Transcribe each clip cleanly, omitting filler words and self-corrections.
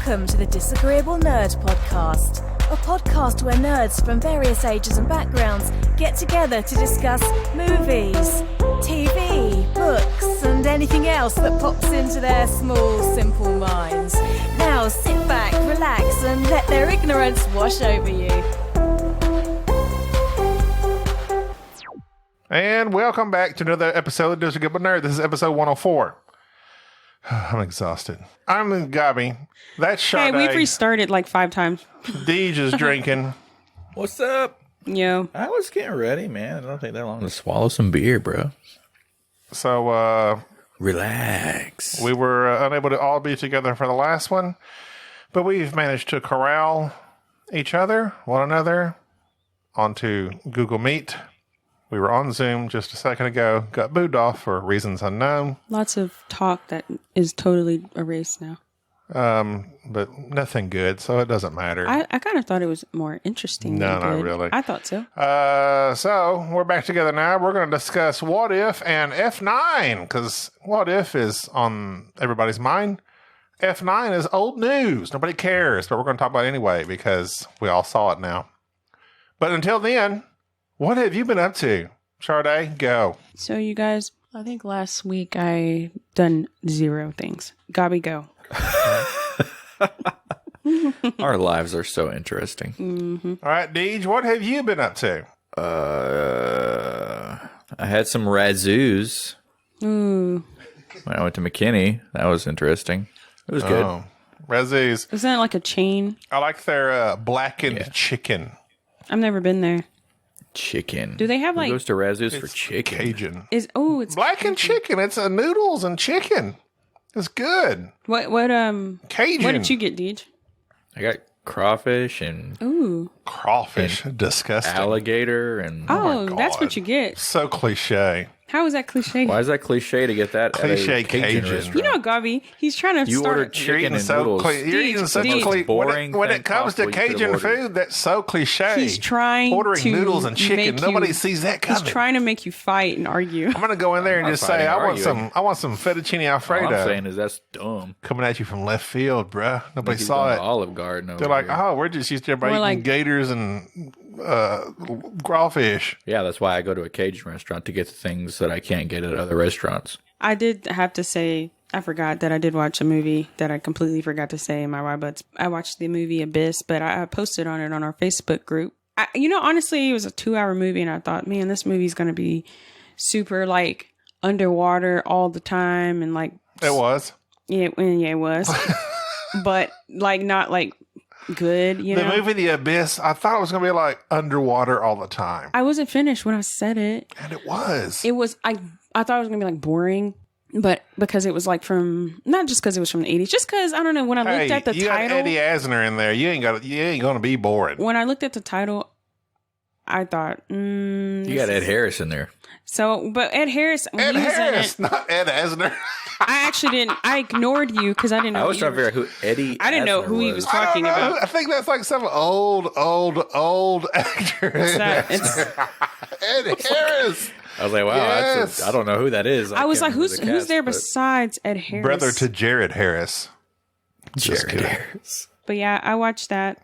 Welcome to the Disagreeablenerd podcast, a podcast where nerds from various ages and backgrounds get together to discuss movies, TV, books, and anything else that pops into their small, simple minds. Now sit back, relax, and let their ignorance wash over you. And welcome back to another episode of Disagreeablenerd. This is episode 104. I'm exhausted. I'm in Gabby. That's Sade. Hey, we've restarted like 5 times. Deej is drinking. What's up? Yo. I was getting ready, man. It don't take that long to swallow some beer, bro. So, relax. We were unable to all be together for the last one, but we've managed to corral one another, onto Google Meet. We were on Zoom just a second ago, got booed off for reasons unknown. Lots of talk that is totally erased now. But nothing good, so it doesn't matter. I kind of thought it was more interesting. No, than not good. really. I thought so. So we're back together now. We're going to discuss What If and F9, because What If is on everybody's mind. F9 is old news. Nobody cares, but we're going to talk about it anyway, because we all saw it now. But until then, what have you been up to? Sade, go. So you guys, I think last week I done 0 things. Gabi, go. Our lives are so interesting. Mm-hmm. All right, Deej, what have you been up to? I had some razzoos Ooh. when I went to McKinney. That was interesting. It was good. Oh, Razzies. Isn't that like a chain? I like their blackened chicken. I've never been there. Chicken. Do they have Who like... goes to razzoos for chicken? Cajun. It's Blackened chicken. It's noodles and chicken. It's good. What Cajun. What did you get, Deej? I got crawfish and Ooh. Crawfish. Disgusting. alligator and... Oh, my that's God. what you get. So cliche. How is that cliche? Why is that cliche to get that Cliche at a Cajun Cajun. restaurant? You know, Gabi, he's trying to You start... ordered You're chicken eating and so noodles. You're eating such a Deej. cliche. Boring When it thing comes to possible you could've Cajun ordered. food, that's so cliche. He's trying ordering to noodles and chicken. make Nobody you- sees that He's coming. trying to make you fight and argue. I'm gonna go in there and I'm just not say, fighting, I want some fettuccine All alfredo. I'm saying is that's dumb. Coming at you from left field, bruh. Nobody He's saw going it. to Olive Garden over They're like, here. oh, we're just used to everybody More eating like- gators and crawfish. Yeah, that's why I go to a Cajun restaurant to get the things that I can't get at other restaurants. I did have to say, I forgot that I did watch a movie that I completely forgot to say in my Why Buds. I watched the movie Abyss, but I posted on it on our Facebook group. Honestly, it was a 2-hour movie, and I thought, man, this movie's going to be super, like, underwater all the time, and, like... It was. Yeah, it was. But, like, not, like, good, you The know? movie The Abyss, I thought it was going to be like underwater all the time. I wasn't finished when I said it. And it was. It was, I thought it was going to be, like, boring. But because it was like from, not just because it was from the 80s, just because, I don't know, when I looked at the you title. got Eddie Asner in there. You ain't going to be boring. When I looked at the title, I thought, You got Ed Harris in there. So, but Ed Harris, when Ed he was Harris, in it, not Ed Asner. I actually didn't, I ignored you because I didn't know. I was trying to figure out who Eddie I didn't know Asner who he was talking I don't know. about. I think that's like some old actor. It's Ed Harris. I was like, wow, Yes. I don't know who that is. I was can't like, remember who's the cast, there but- besides Ed Harris? Brother to Jared Harris. Just Jared kidding. Harris. But yeah, I watched that.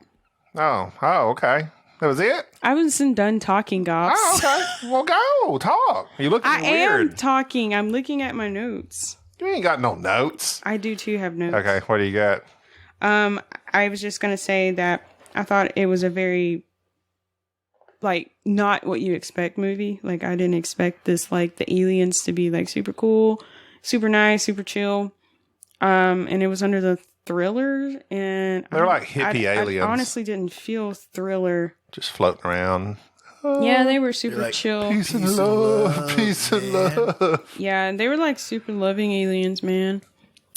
Oh, okay. That was it? I wasn't done talking, Gops. Oh, okay. Well, go. Talk. You looking I weird. am talking. I'm looking at my notes. You ain't got no notes. I do too have notes. Okay, what do you got? I was just gonna say that I thought it was a very, like, not what you expect movie. Like, I didn't expect this, like, the aliens to be, like, super cool, super nice, super chill. And it was under the thriller, and They're like hippie aliens. I honestly didn't feel thriller. Just floating around. Yeah, they were super chill. Peace and love. Peace and love. Yeah, they were like super loving aliens, man.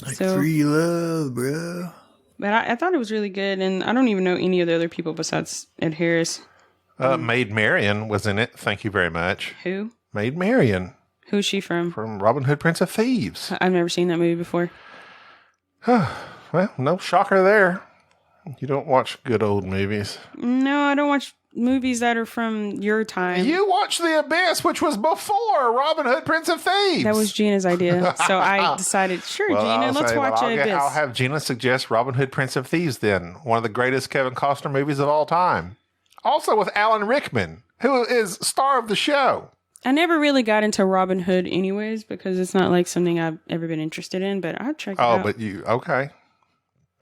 Like So- free love, bro. But I thought it was really good, and I don't even know any of the other people besides Ed Harris. Maid Marian was in it. Thank you very much. Who? Maid Marian Who's she from? from Robin Hood, Prince of Thieves. I've never seen that movie before. Well, no shocker there. You don't watch good old movies. No, I don't watch movies that are from your time. You watched The Abyss, which was before Robin Hood, Prince of Thieves. That was Gina's idea. So I decided, sure, Gina, let's watch Abyss. I'll have Gina suggest Robin Hood, Prince of Thieves then. One of the greatest Kevin Costner movies of all time. Also with Alan Rickman, who is star of the show. I never really got into Robin Hood anyways, because it's not like something I've ever been interested in, but I'll check it out. Oh, but you, okay.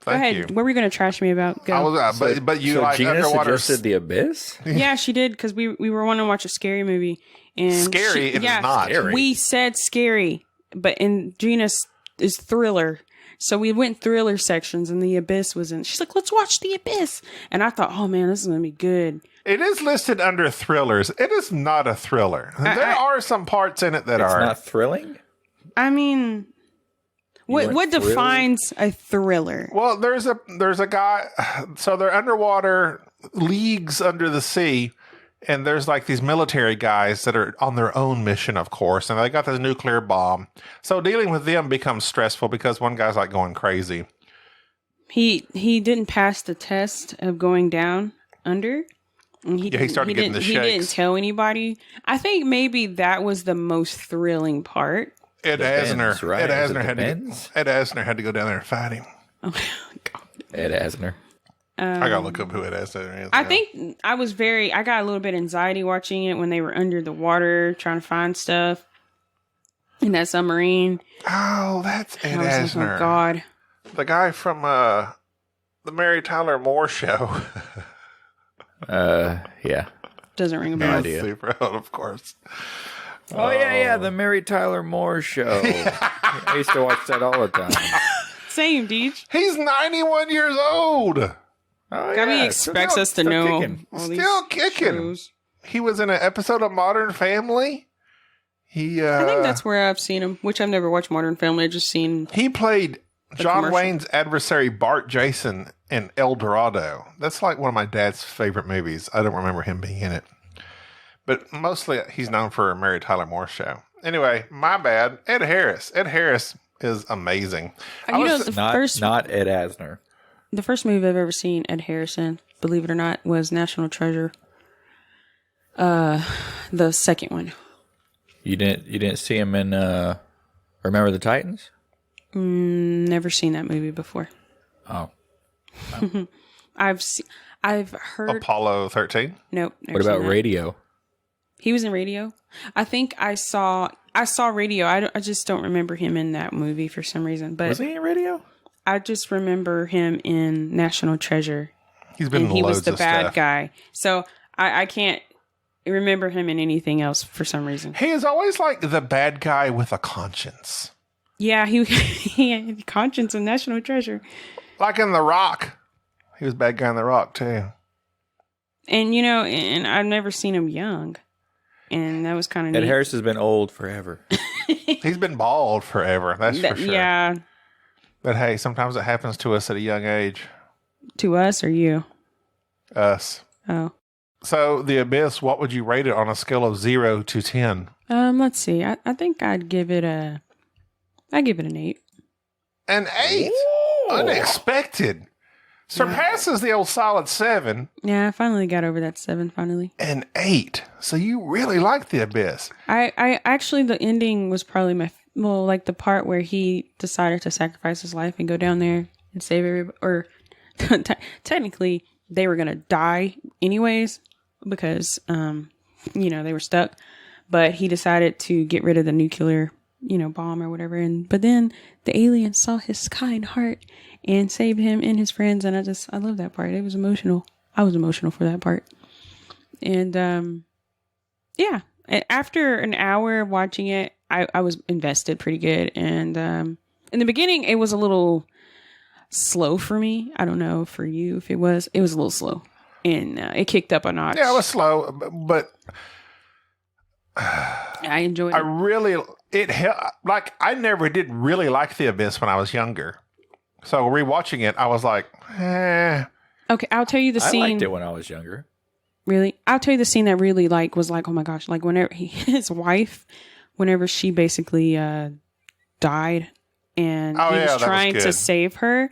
Go ahead. What were you going to trash me about? Go. But you so like Gina underwater. suggested The Abyss? Yeah, she did, because we were wanting to watch a scary movie. And Scary? It is not. Scary. We said scary, but in Gina's is thriller. So we went thriller sections, and The Abyss was in. She's like, let's watch The Abyss. And I thought, oh man, this is going to be good. It is listed under thrillers. It is not a thriller. There are some parts in it that It's are. not thrilling? I mean, what defines a thriller? Well, there's a guy. So they're underwater, leagues under the sea, and there's like these military guys that are on their own mission, of course, and they got this nuclear bomb. So dealing with them becomes stressful because one guy's like going crazy. He didn't pass the test of going down under. And He started getting the shakes. He didn't tell anybody. I think maybe that was the most thrilling part. Ed Asner, right? Ed It Asner had to go down there and fight him. Oh God. Ed Asner. I gotta look up who Ed Asner is. I think I got a little bit anxiety watching it when they were under the water trying to find stuff in that submarine. Oh, that's Ed I was Asner. like, oh God. The guy from the Mary Tyler Moore Show. Yeah. Doesn't ring a No bell. idea. Super old, of course. Oh, yeah, the Mary Tyler Moore Show. I used to watch that all the time. Same, Deej. He's 91 years old. Oh, Gabby expects us to know kicking. all these Still kicking. shows. He was in an episode of Modern Family. I think that's where I've seen him, which I've never watched Modern Family. I've just seen. He played John commercial. Wayne's adversary Bart Jason in El Dorado. That's like one of my dad's favorite movies. I don't remember him being in it. But mostly he's known for a Mary Tyler Moore Show. Anyway, my bad. Ed Harris. Ed Harris is amazing. You know, the Not Ed Asner. The first movie I've ever seen Ed Harris in, believe it or not, was National Treasure. The second one. You didn't see him in Remember the Titans? Never seen that movie before. Oh. I've heard. Apollo 13. Nope. What about Radio? He was in Radio. I think I saw Radio. I just don't remember him in that movie for some reason. But Was he in Radio? I just remember him in National Treasure. He's been in He loads was the of bad stuff. guy. So I can't remember him in anything else for some reason. He is always like the bad guy with a conscience. Yeah, he had Conscience in National Treasure. Like in The Rock. He was bad guy in The Rock, too. And, and I've never seen him young. And that was kind of Ed neat. Harris has been old forever. He's been bald forever. That's for sure. Yeah. But hey, sometimes it happens to us at a young age. To us or you? Us. Oh. So, The Abyss, what would you rate it on a scale of 0 to 10? Let's see. I think I'd give it an 8. An 8? Ooh. Unexpected. Surpasses the old solid 7. Yeah, I finally got over that 7 finally. An 8. So you really like The Abyss. I actually, the ending was probably like the part where he decided to sacrifice his life and go down there and save everybody. Or technically, they were going to die anyways because, they were stuck. But he decided to get rid of the nuclear, bomb or whatever. But then the alien saw his kind heart and saved him and his friends. And I love that part. It was emotional. I was emotional for that part. And, yeah, after an hour of watching it, I was invested pretty good. And, in the beginning, it was a little slow for me. I don't know for you if it was a little slow and, it kicked up a notch. Yeah, it was slow, but I enjoyed it. I never did really like The Abyss when I was younger. So rewatching it, I was like, Okay, I'll tell you the scene. I liked it when I was younger. Really? I'll tell you the scene that really was like, oh my gosh, like whenever his wife, whenever she basically died and he was trying to save her,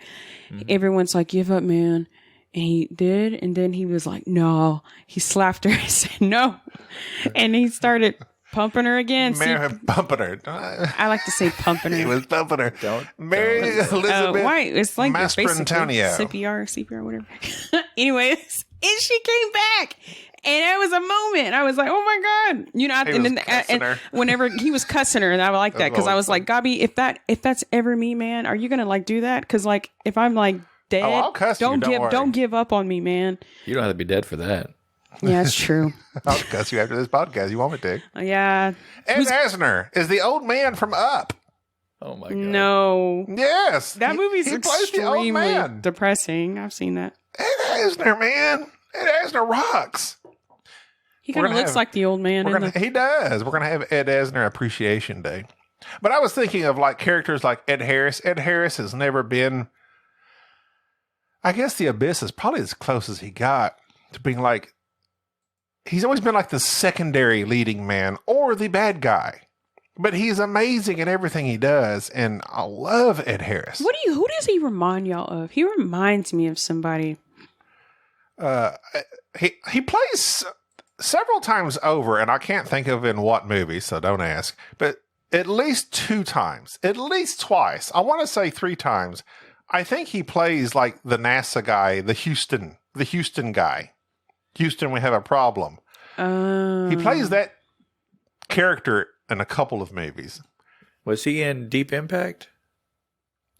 everyone's like, give up, man. And he did. And then he was like, no. He slapped her and said, no. And he started pumping her again. Pumping her. I like to say pumping her. He was pumping her. Mary Elizabeth Why? It's like Mastrantonio. CPR, whatever. Anyways, and she came back. And it was a moment. I was like, oh my God. You know, and whenever he was cussing her, and I like that because I was like, Gabi, if that's ever me, man, are you going to like do that? Because like, if I'm like dead, I'll cuss don't worry. give up on me, man. You don't have to be dead for that. Yeah, it's true. I'll cuss you after this podcast. You want me to? Yeah. Ed Asner is the old man from Up. Oh my God. No. Yes. That movie's extremely depressing. I've seen that. Ed Asner, man. Ed Asner rocks. He kind of looks like the old man. He does. We're going to have Ed Asner Appreciation Day. But I was thinking of like characters like Ed Harris. Ed Harris has never been, I guess The Abyss is probably as close as he got to being like, he's always been like the secondary leading man or the bad guy. But he's amazing in everything he does. And I love Ed Harris. Who does he remind y'all of? He reminds me of somebody. He plays several times over, and I can't think of in what movie, so don't ask. But at least 2 times, at least twice. I want to say 3 times. I think he plays like the NASA guy, the Houston guy. Houston, we have a problem. He plays that character in a couple of movies. Was he in Deep Impact?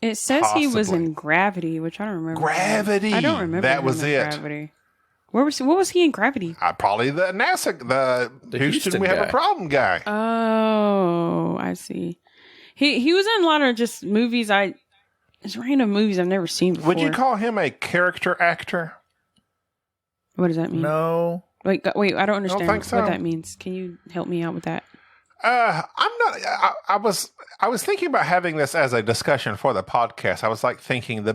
It says he was in Gravity, which I don't remember. Gravity. I don't remember. That was it. Gravity. What was he in Gravity? Probably the NASA, the Houston we have a problem guy. Oh, I see. He was in a lot of just movies. It's random movies I've never seen before. Would you call him a character actor? What does that mean? No. Wait, I don't understand what that means. Can you help me out with that? I'm not. I was thinking about having this as a discussion for the podcast. I was like thinking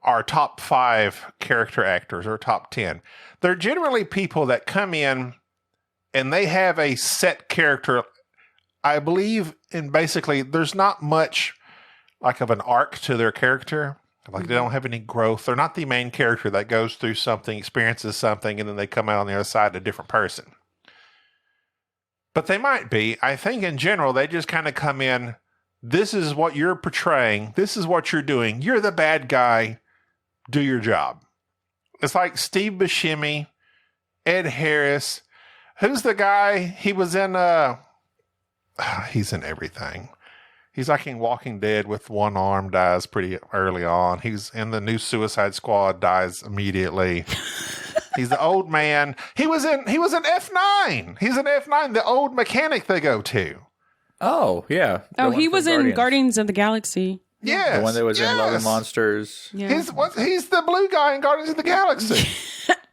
our top 5 character actors or top 10. They're generally people that come in and they have a set character. I believe in basically there's not much like of an arc to their character. Like they don't have any growth. They're not the main character that goes through something, experiences something, and then they come out on the other side a different person. But they might be. I think in general, they just kind of come in. This is what you're portraying. This is what you're doing. You're the bad guy. Do your job. It's like Steve Buscemi, Ed Harris. Who's the guy? He was in, he's in everything. He's like in Walking Dead with one arm, dies pretty early on. He's in the new Suicide Squad, dies immediately. He's the old man. He was in F9. He's in F9, the old mechanic they go to. Oh, yeah. He was in Guardians of the Galaxy. Yes. The one that was in Love and Monsters. Yeah. He's the blue guy in Guardians of the Galaxy.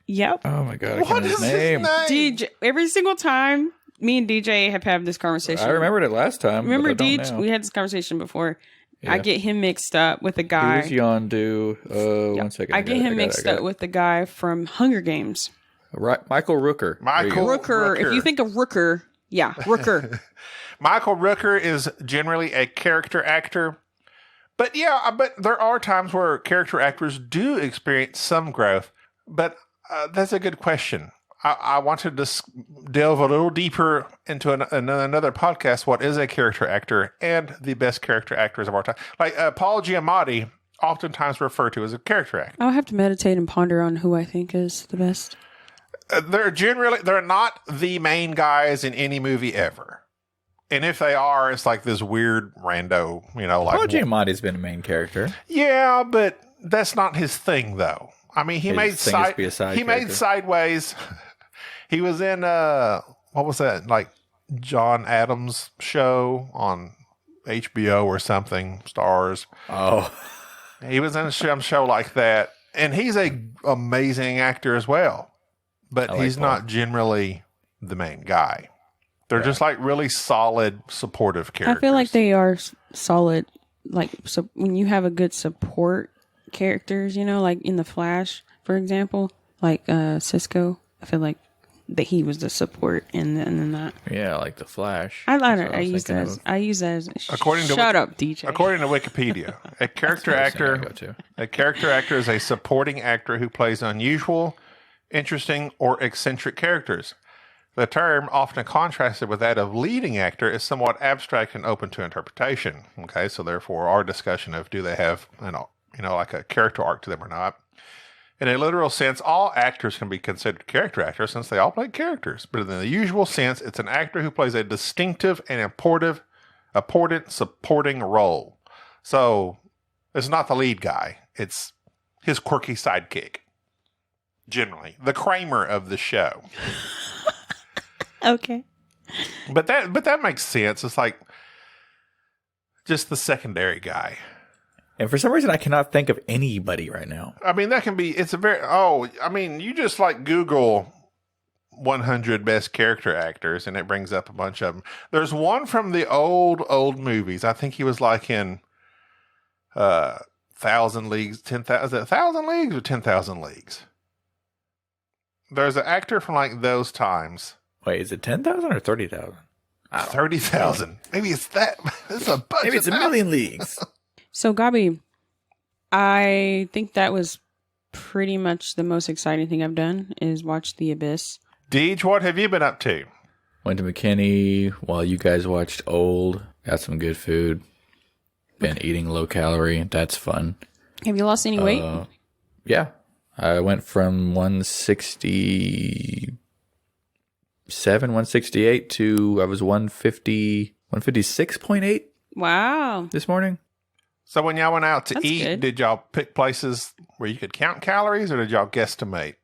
Yep. Oh my God. What is his name? DJ. Every single time me and DJ have had this conversation. I remembered it last time. Remember DJ? We had this conversation before. Yeah. I get him mixed up with the guy. Who's Yondu? 1 second. I get him mixed up with the guy from Hunger Games. Right, Michael Rooker. Rooker. If you think of Rooker, yeah, Rooker. Michael Rooker is generally a character actor. But there are times where character actors do experience some growth. But that's a good question. I want to delve a little deeper into another podcast. What is a character actor and the best character actors of our time? Like Paul Giamatti, oftentimes referred to as a character actor. I'll have to meditate and ponder on who I think is the best. They're not the main guys in any movie ever. And if they are, it's like this weird rando, like Paul Giamatti's been a main character. Yeah, but that's not his thing, though. I mean, he made Sideways. He was in what was that? Like John Adams' show on HBO or something, Stars. Oh, he was in some show like that, and he's an amazing actor as well. But he's not generally the main guy. They're just like really solid, supportive characters. I feel like they are solid. Like, so when you have a good support characters, like in The Flash, for example, like Cisco, I feel like that he was the support in that. Yeah, like the Flash. I That's don't what know. I use that. I use that as. Shut up, DJ. According to Wikipedia, a character actor is a supporting actor who plays unusual, interesting, or eccentric characters. The term, often contrasted with that of leading actor, is somewhat abstract and open to interpretation. Okay, so therefore, our discussion of do they have like a character arc to them or not. In a literal sense, all actors can be considered character actors since they all play characters. But in the usual sense, it's an actor who plays a distinctive and important supporting role. So it's not the lead guy; it's his quirky sidekick. Generally, the Kramer of the show. Okay. But that makes sense. It's like just the secondary guy. And for some reason, I cannot think of anybody right now. I mean, that can be, you just like Google 100 best character actors and it brings up a bunch of them. There's one from the old movies. I think he was like in 1,000 Leagues, 10,000, is it 1,000 Leagues or 10,000 Leagues? There's an actor from like those times. Wait, is it 10,000 or 30,000? 30,000. Maybe it's that. It's a bunch. Maybe it's a million leagues. So, Gabi, I think that was pretty much the most exciting thing I've done is watch The Abyss. Deej, what have you been up to? Went to McKinney while you guys watched Old. Got some good food. Been eating low calorie. That's fun. Have you lost any weight? Yeah. I went from 167, 168 to I was 156.8 Wow. this morning. So when y'all went out to That's eat, good. did y'all pick places where you could count calories or did y'all guesstimate?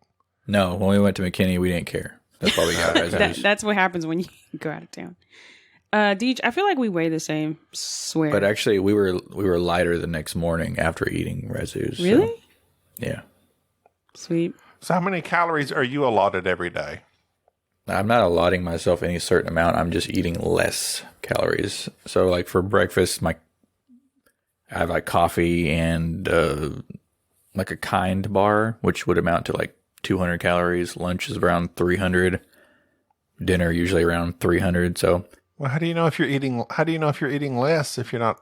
No, when we went to McKinney, we didn't care. That's why we got reservations. That's what happens when you go out of town. Deej, I feel like we weigh the same. Swear. But actually, we were lighter the next morning after eating resus. Really? So, yeah. Sweet. So how many calories are you allotted every day? I'm not allotting myself any certain amount. I'm just eating less calories. So, like for breakfast, I have like coffee and like a kind bar, which would amount to like 200 calories. Lunch is around 300. Dinner usually around 300. So, well, how do you know if you're eating less if you're not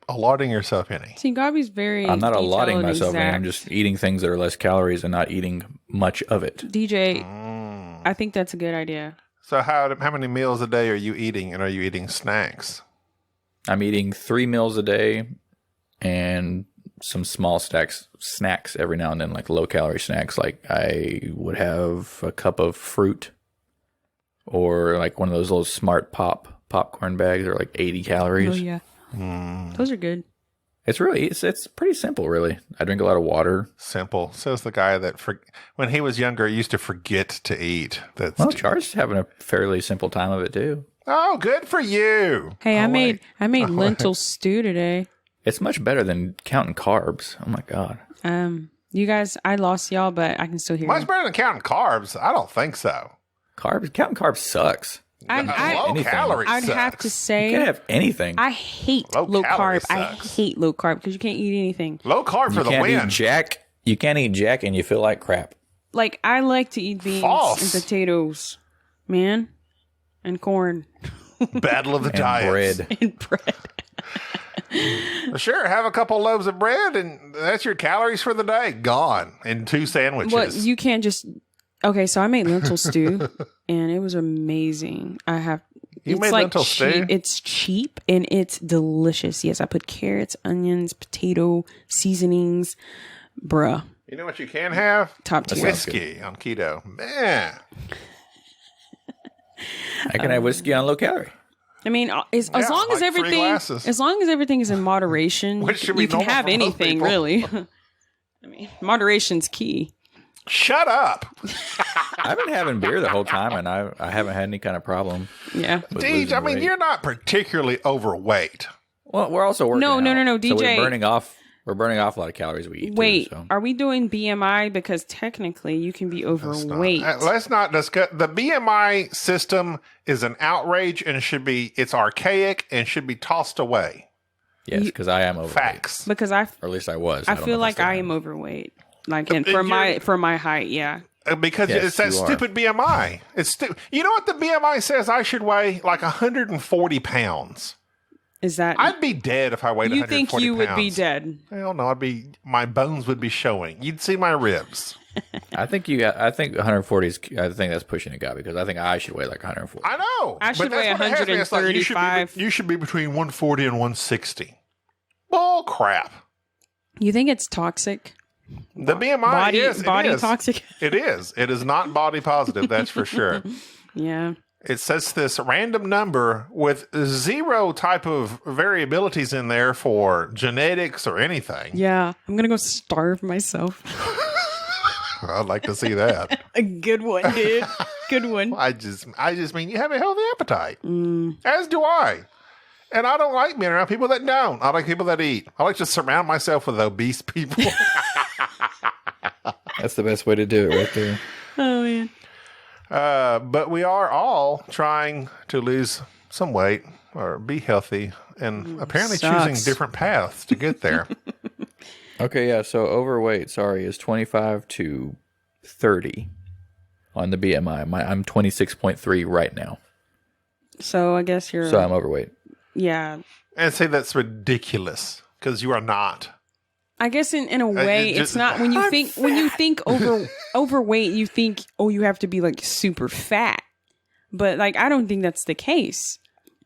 allotting yourself any? See, Gabi's very. I'm not allotting detailed and myself any. I'm exact. just eating things that are less calories and not eating much of it. DJ, I think that's a good idea. So how many meals a day are you eating, and are you eating snacks? I'm eating 3 meals a day and some small snacks every now and then, like low calorie snacks. Like I would have a cup of fruit or like one of those little Smart popcorn bags are like 80 calories. Oh yeah, those are good. It's pretty simple, really. I drink a lot of water. Simple, says the guy that when he was younger used to forget to eat. Well, Char's having a fairly simple time of it too. Oh, good for you. Hey, I made lentil stew today. It's much better than counting carbs. Oh my god. You guys, I lost y'all, but I can still hear Much you. better than counting carbs. I don't think so. Counting carbs sucks. Low calorie I'd sucks. have to You say can't have anything. I hate Low low calorie carb. I sucks. hate low carb because you can't eat anything. Low carb for You the can't win. eat jack. You can't eat jack, and you feel like crap. Like I like to eat beans False. and potatoes, man, and corn Battle of the And diets. bread. and bread. Sure, have a couple loaves of bread, and that's your calories for the day. Gone in 2 sandwiches. What you can't just. Okay, so I made lentil stew, and it was amazing. You made lentil stew? It's cheap and it's delicious. Yes, I put carrots, onions, potato seasonings, bruh. You know what you can have? Top tier. Whiskey on keto. Man. I can have whiskey on low calorie. I mean, as long as like 3 everything, glasses. as long as everything is in moderation, Which should be you can normal have for most anything, people. really. I mean, moderation's key. Shut up. I've been having beer the whole time, and I haven't had any kind of problem. Yeah. with Deej, losing I mean, weight. you're not particularly overweight. Well, we're also working. No, out, no, so DJ. we're burning off a lot of calories we eat. Wait, too, so. are we doing BMI? Because technically, you can be overweight. Let's not discuss. The BMI system is an outrage and it's archaic and should be tossed away. Yes, because I am overweight. Facts. Because Or at least I was. I don't know feel if like still I am. am overweight. Like, and for my height, yeah. Because Yes, it's that you are. stupid BMI. You know what the BMI says? I should weigh like 140 pounds. Is that I'd be dead if I weighed you 140 think you pounds. would be dead? Hell no, my bones would be showing. You'd see my ribs. I think 140 is. I think that's pushing it, guy, because I think I should weigh like 140. I know. I should but that's weigh what it has me. It's like, 135. you should be between 140 and 160. Bull crap. You think it's toxic? The BMI Body is. body it is. toxic? It is. It is not body positive, that's for sure. Yeah. It says this random number with zero type of variabilities in there for genetics or anything. Yeah. I'm going to go starve myself. I'd like to see that. A good one, dude. Good one. I just mean you have a healthy appetite. As do I. And I don't like being around people that don't. I like people that eat. I like to surround myself with obese people. That's the best way to do it, right there. Oh, man. But we are all trying to lose some weight or be healthy and apparently sucks. choosing different paths to get there. Okay, yeah. So overweight, is 25 to 30 on the BMI. I'm 26.3 right now, So I guess you're. so I'm overweight. Yeah. And say that's ridiculous because you are not. I guess in a way, just- it's not when you think overweight, you think, oh, you have to be like super fat. But like, I don't think that's the case.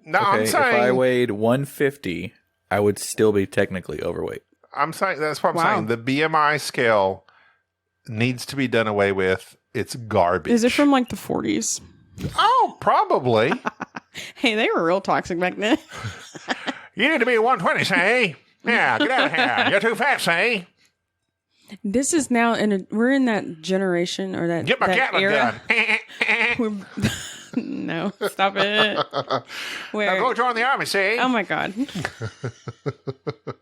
No, Okay, I'm if I saying. weighed 150, I would still be technically overweight. I'm saying that's what I'm Wow. saying. The BMI scale needs to be done away with. It's garbage. Is it from like the 40s? Oh, probably. Hey, they were real toxic back then. You need to be 120, say. Yeah, get out of here. You're too fat, say. This is now we're in that generation or that, Get my that Gatling era. gun. We're, no, stop it. Now Where? go join the army, see? Oh my god.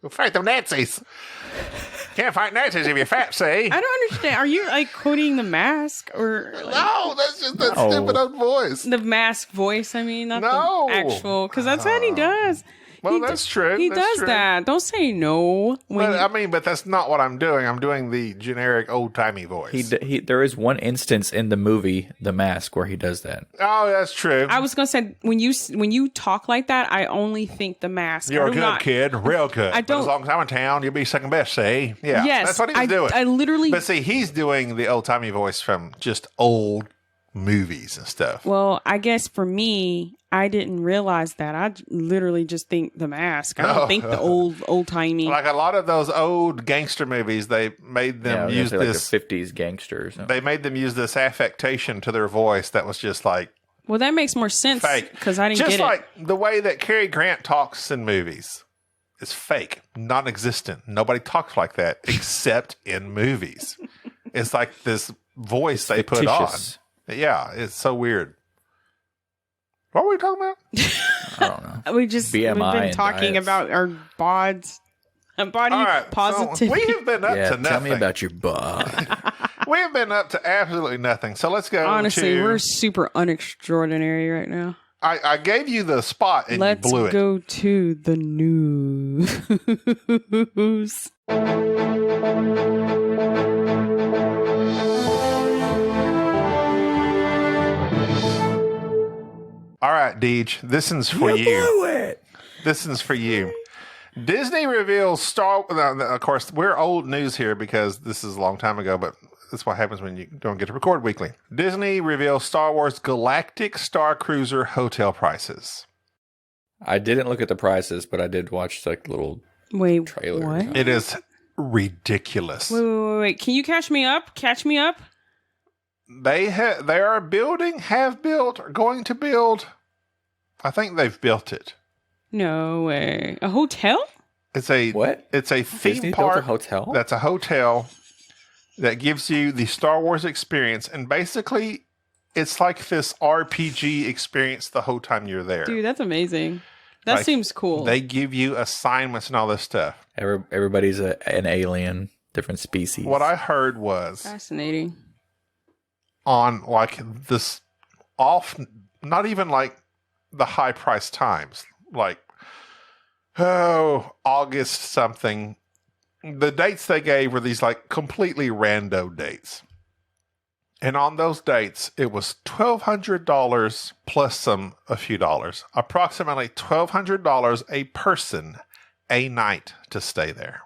Fight the Nazis. Can't fight Nazis if you're fat, see? I don't understand. Are you like quoting the mask or like, No, that's just that No. stupid old voice. the mask voice? I mean, not No. the actual, because that's what he does. Well, He that's d- true. He That's does true. that. Don't say no. When But that's not what I'm doing. I'm doing the generic old timey voice. There is one instance in the movie The Mask where he does that. Oh, that's true. I was gonna say when you talk like that, I only think the mask. You're I a do good not- kid, real good. I But don't- as long as I'm in town, you'll be second best, see? Yeah, Yes, that's what he's doing. I literally. But see, he's doing the old timey voice from just old movies and stuff. Well, I guess for me, I didn't realize that. I literally just think the mask. I don't think the old timey. Like a lot of those old gangster movies, they made Yeah, I them was gonna use say, like this. the 50s gangsters. They made them use this affectation to their voice that was just like Well, that makes more sense fake. because I didn't just get like the way that Cary Grant talks in movies is fake, non-existent. Nobody talks like that except in movies. It's like this voice they put on. Fictitious. Yeah, it's so weird. What were we talking about? I don't know. it. We've BMI been and talking diets. about our bods, body All right, so positivity. we have been up Yeah, to nothing. tell me about your bod. We have been up to absolutely nothing. So let's go. Honestly, to, we're super unextraordinary right now. I gave you the spot and Let's you blew it. go to the news. All right, Deej, this one's for you. This one's for you. Disney reveals Star. Of course, we're old news here because this is a long time ago, but that's what happens when you don't get to record weekly. Disney reveals Star Wars Galactic Star Cruiser hotel prices. I didn't look at the prices, but I did watch like little Wait, trailer. what? It is ridiculous. Wait. Can you catch me up? Catch me up? They are building, have built, are going to build. I think they've built it. No way. A hotel? It's a What? It's a theme Disney park. built a hotel? That's a hotel that gives you the Star Wars experience, and basically, it's like this RPG experience the whole time you're there. Dude, that's amazing. That Like, seems cool. They give you assignments and all this stuff. Everybody's an alien, different species. What I heard was Fascinating. on like this off, not even like the high price times, like August something. The dates they gave were these like completely rando dates. And on those dates, it was $1,200 plus a few dollars. Approximately $1,200 a person a night to stay there.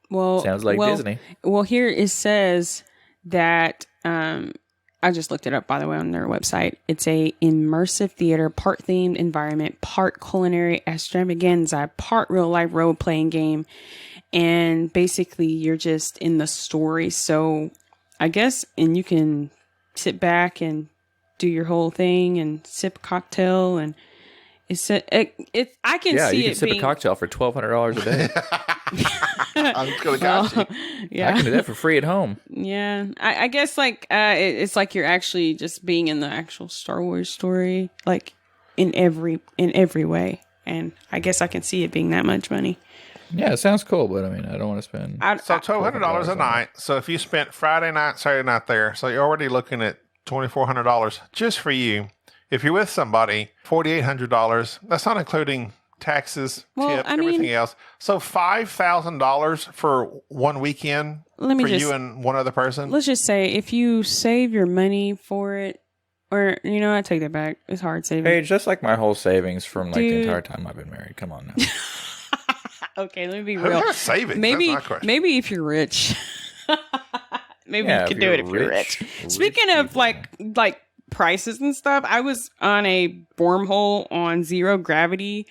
Well, Sounds like Disney. Well, here it says that I just looked it up, by the way, on their website. It's a immersive theater, part themed environment, part culinary extravaganza, part real life role playing game, and basically you're just in the story. So I guess, and you can sit back and do your whole thing and sip a cocktail, and I can Yeah, see you can it sip being a cocktail for $1,200 a day. I'm going to got you. Yeah. I can do that for free at home. Yeah, I guess it's like you're actually just being in the actual Star Wars story, like in every way. And I guess I can see it being that much money. Yeah, it sounds cool, but I mean, I don't want to spend. So $1,200 a night. So if you spent Friday night, Saturday night there, so you're already looking at $2,400 just for you. If you're with somebody, $4,800. That's not including taxes, tips, everything else. So $5,000 for one weekend you and one other person. Let's just say if you save your money for it, or I take that back. It's hard saving. Hey, just like my whole savings from the entire time I've been married. Come on now. Okay, let me be real. Saving. Maybe That's my question. maybe if you're rich, maybe you could do it if you're rich. Speaking of like prices and stuff, I was on a wormhole on zero gravity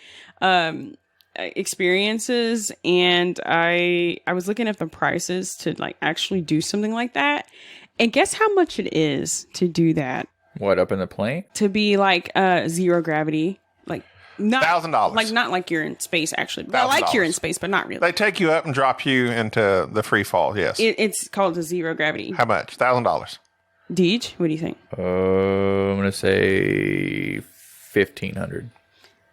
experiences, and I was looking at the prices to like actually do something like that. And guess how much it is to do that? What, up in the plane? To be like zero gravity, like not $1,000. like not like you're in space actually. But like you're in space, but not really. They take you up and drop you into the free fall. Yes. It's called the zero gravity. How much? $1,000. Deej, what do you think? I'm gonna say $1,500.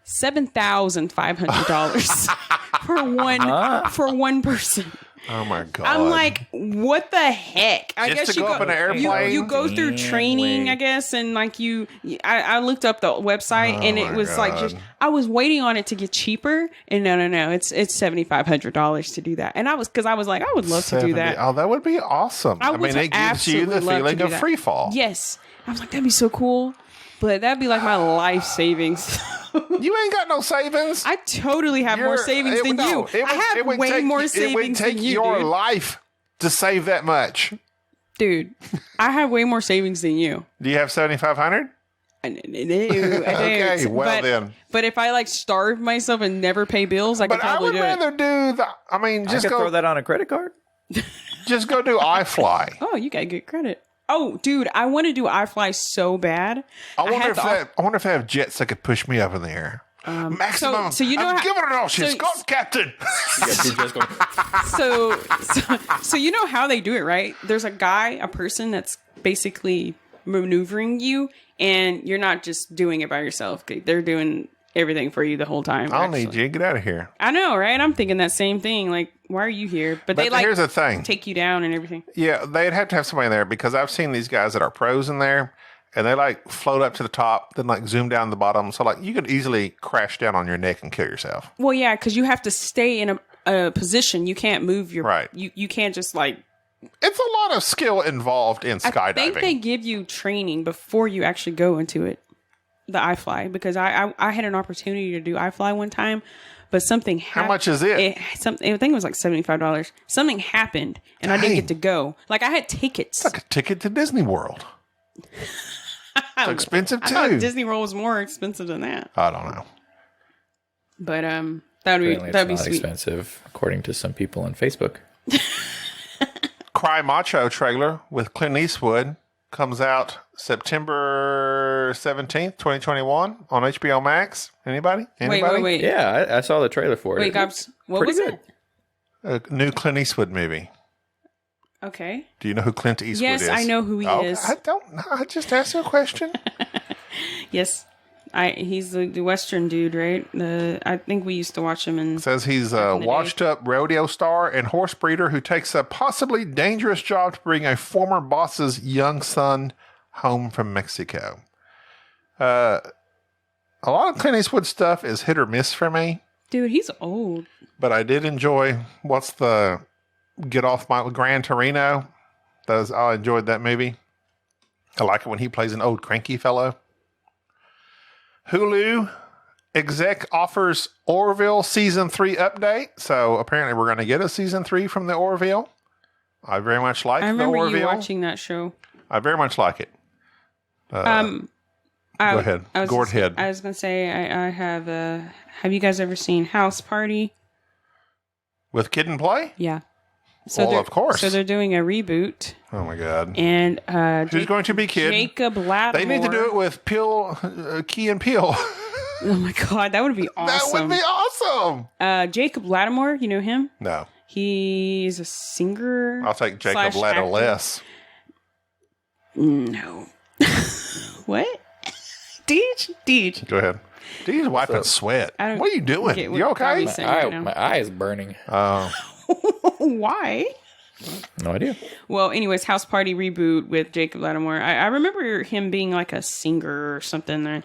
$7,500 for one person. Oh my god! I'm like, what the heck? I guess to you go up in an airplane? You go through training, I guess, and like I looked up the website, and it was like just I was waiting on it to get cheaper, and no, it's $7,500 to do that, and I was like, I would love to do that. Oh, that would be awesome. I mean, it gives you the feeling of free fall. Yes, I was like, that'd be so cool, but that'd be like my life savings. You ain't got no savings. I totally have more savings than you. I have way more savings than you. It would take your life to save that much. Dude, I have way more savings than you. Do you have $7,500? I do. Okay, then. But if I like starve myself and never pay bills, I could probably do it. But I would rather do the. I mean, just throw that on a credit card. Just go do iFly. Oh, you got good credit. Oh, dude, I want to do iFly so bad. I wonder if they have jets that could push me up in the air. Maximum. So you know I'm how, giving it all. She's gone, Captain. So you know how they do it, right? There's a person that's basically maneuvering you, and you're not just doing it by yourself. They're doing everything for you the whole time. I'll need you. Get out of here. I know, right? I'm thinking that same thing. Like, why are you here? But they here's the thing. Take you down and everything. Yeah, they'd have to have somebody in there because I've seen these guys that are pros in there, and they like float up to the top, then like zoom down to the bottom. So like you could easily crash down on your neck and kill yourself. Well, yeah, because you have to stay in a position. You can't move your right. You can't just like. It's a lot of skill involved in skydiving. I think they give you training before you actually go into it. The iFly, because I had an opportunity to do iFly one time, but something happened. How much is it? I think it was like $75. Something happened, and I didn't get to go. Like I had tickets. It's like a ticket to Disney World. It's expensive too. I thought Disney World was more expensive than that. I don't know, but that'd be sweet. Expensive, according to some people on Facebook. Cry Macho trailer with Clint Eastwood comes out September 17th, 2021 on HBO Max. Anybody? Wait. Yeah, I saw the trailer for it. Wait, Gabs, what was it? A new Clint Eastwood movie. Okay. Do you know who Clint Eastwood is? Yes, I know who he is. I don't know. I just asked you a question. Yes. He's the Western dude, right? I think we used to watch him in. It says he's a washed-up rodeo star and horse breeder who takes a possibly dangerous job to bring a former boss's young son home from Mexico. A lot of Clint Eastwood stuff is hit or miss for me. Dude, he's old. But I did enjoy Get Off My Gran Torino. I enjoyed that movie. I like it when he plays an old cranky fellow. Hulu exec offers Orville season 3 update. So apparently we're going to get a season 3 from the Orville. I very much like the Orville. I remember you watching that show. I very much like it. Go ahead. Go ahead. I was going to say, I have you guys ever seen House Party? With Kid and Play? Yeah. Well, of course. So they're doing a reboot. Oh, my God. And who's going to be Kid? Jacob Lattimore. They need to do it with Key and Peele. Oh, my God. That would be awesome. That would be awesome. Jacob Lattimore, you know him? No. He's a singer. I'll take Jacob Lattimore. No. What? Deej. Go ahead. Deej wiping sweat. What are you doing? You okay? My eye is burning. Why? No idea. Well, anyways, House Party reboot with Jacob Lattimore. I remember him being like a singer or something there.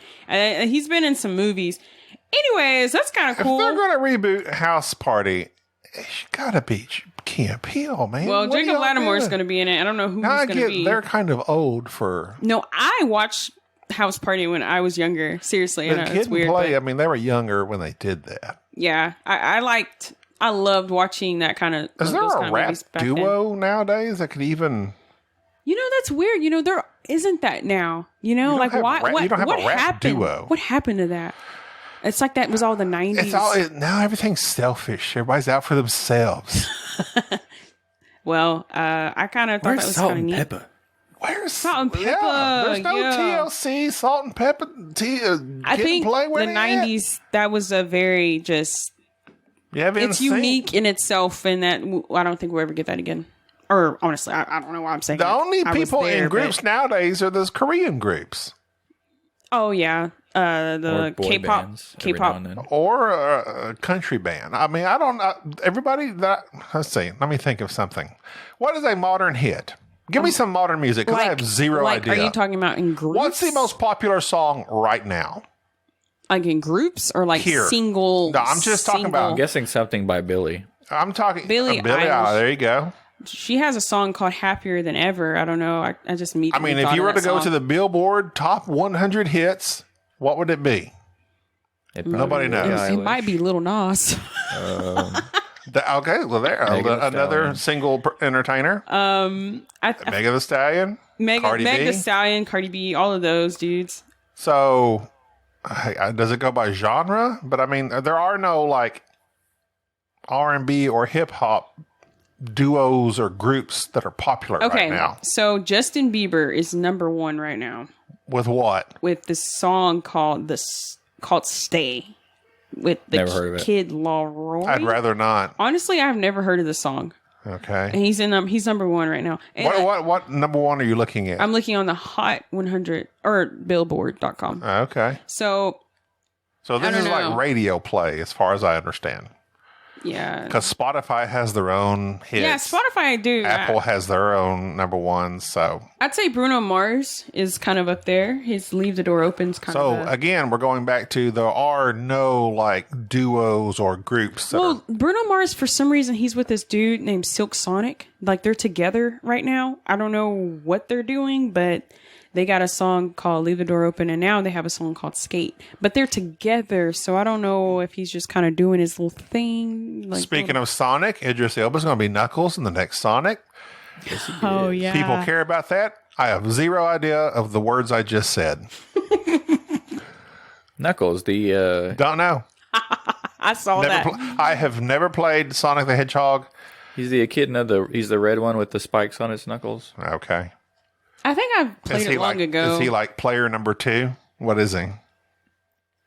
He's been in some movies. Anyways, that's kind of cool. If they're going to reboot House Party, it's got to be Key and Peele, man. Well, Jacob Lattimore is going to be in it. I don't know who he's going to be. They're kind of old for... No, I watched House Party when I was younger. Seriously, the Kid and Play. I mean, they were younger when they did that. Yeah, I loved watching that kind of. Is there a rap duo nowadays that could even? You know, that's weird. You know, there isn't that now. You know, like why? You don't have what a rap happened? duo. What happened to that? It's like that was all the 90s. It's all now. Everything's selfish. Everybody's out for themselves. Well, I kind of thought that was kind of neat. Pepper? Where's Salt and Pepper? Yeah, there's no TLC, Salt and Pepper. I think the 90s. That was a very just. Yeah, it's unique in itself, and that I don't think we'll ever get that again. Or honestly, I don't know why I'm saying the only people in groups nowadays are those Korean groups. Oh yeah, the K-pop, or a country band. I mean, I don't know. Everybody that let's see. Let me think of something. What is a modern hit? Give me some modern music because I have zero idea. Are you talking about in groups? What's the most popular song right now? Like in groups or like single? No, I'm just talking about. I'm guessing something by Billie. I'm talking Billie Eilish. There you go. She has a song called "Happier Than Ever." I don't know. I just immediately. I mean, if you were to go to the Billboard Top 100 hits, what would it be? Nobody knows. It might be Lil Nas. Okay, well, there another single entertainer. Megan Thee Stallion, Megan Thee Stallion, Cardi B, all of those dudes. So, does it go by genre? But I mean, there are no like R&B or hip hop duos or groups that are popular right now. So Justin Bieber is number 1 right now. With what? With this song called "Stay." With the Kid Laroi. I'd rather not. Honestly, I've never heard of the song. Okay. And he's number 1 right now. And what number 1 are you looking at? I'm looking on the Hot 100 or Billboard.com. Okay. So this is like radio play as far as I understand. Yeah. Because Spotify has their own hits. Yeah, Spotify do. Apple has their own number 1. So I'd say Bruno Mars is kind of up there. His "Leave the Door Open's kind of. So again, we're going back to there are no like duos or groups. Bruno Mars, for some reason, he's with this dude named Silk Sonic. Like they're together right now. I don't know what they're doing, but they got a song called "Leave the Door Open," and now they have a song called "Skate." But they're together, so I don't know if he's just kind of doing his little thing. Like speaking of Sonic, Idris Elba's going to be Knuckles in the next Sonic. Oh yeah, people care about that. I have zero idea of the words I just said. Knuckles, the don't know. I saw that. I have never played Sonic the Hedgehog. He's the echidna. He's the red one with the spikes on his knuckles. Okay. I think I've played it long ago. Is he like player number 2? What is he?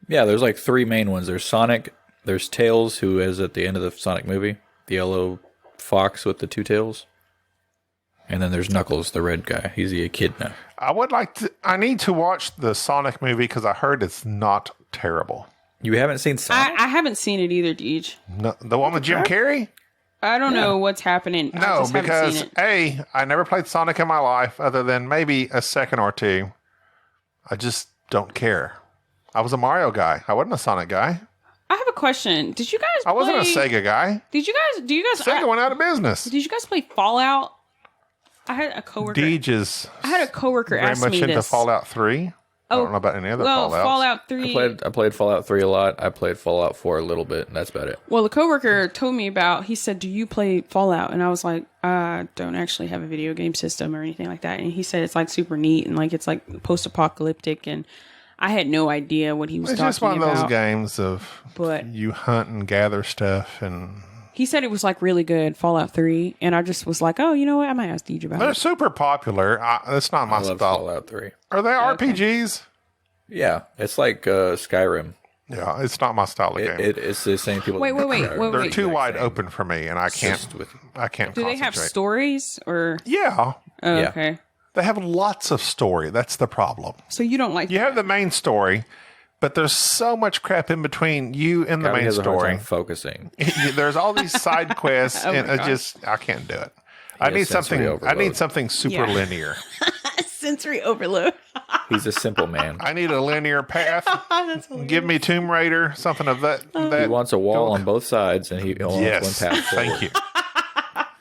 Yeah, there's like 3 main ones. There's Sonic. There's Tails, who is at the end of the Sonic movie. The yellow fox with the 2 tails. And then there's Knuckles, the red guy. He's the echidna. I need to watch the Sonic movie because I heard it's not terrible. You haven't seen Sonic? I haven't seen it either, Deej. No, the one with Jim Carrey? I don't know what's happening. No, because I never played Sonic in my life other than maybe a second or 2. I just don't care. I was a Mario guy. I wasn't a Sonic guy. I have a question. Did you guys I wasn't a Sega guy. Do you guys Sega went out of business. Did you guys play Fallout? I had a coworker. Deej is I had a coworker very ask much me into this. Fallout 3. I don't know about any other Fallouts. Fallout 3. I played Fallout 3 a lot. I played Fallout 4 a little bit, and that's about it. Well, a coworker told me about. He said, "Do you play Fallout?" And I was like, "I don't actually have a video game system or anything like that." And he said it's like super neat and like it's like post-apocalyptic. And I had no idea what he was talking about. It's just one of those games of But you hunt and gather stuff, and he said it was like really good, Fallout 3. And I just was like, "Oh, you know what? I might ask Deej about they're it." super popular. That's not my I love style. Fallout 3. Are they RPGs? Yeah, it's like Skyrim. Yeah, it's not my style of game. It's the same people. Wait. They're too exact wide same. open for me, and I can't. Just with- I can't. Do they have concentrate. stories or? Yeah, Oh, Yeah. okay. they have lots of story. That's the problem. So you don't like? You have the main story, but there's so much crap in between you and the Gabby main has a hard story. time focusing. There's all these side quests, Oh my and it gosh. just I can't do it. I has need sensory something. I overload. need something super Yeah. linear. Sensory overload. He's a simple man. I need a linear path. That's hilarious. Give me Tomb Raider, something of that. He wants a wall on both sides, and he only Yes, wants one path forward. thank you.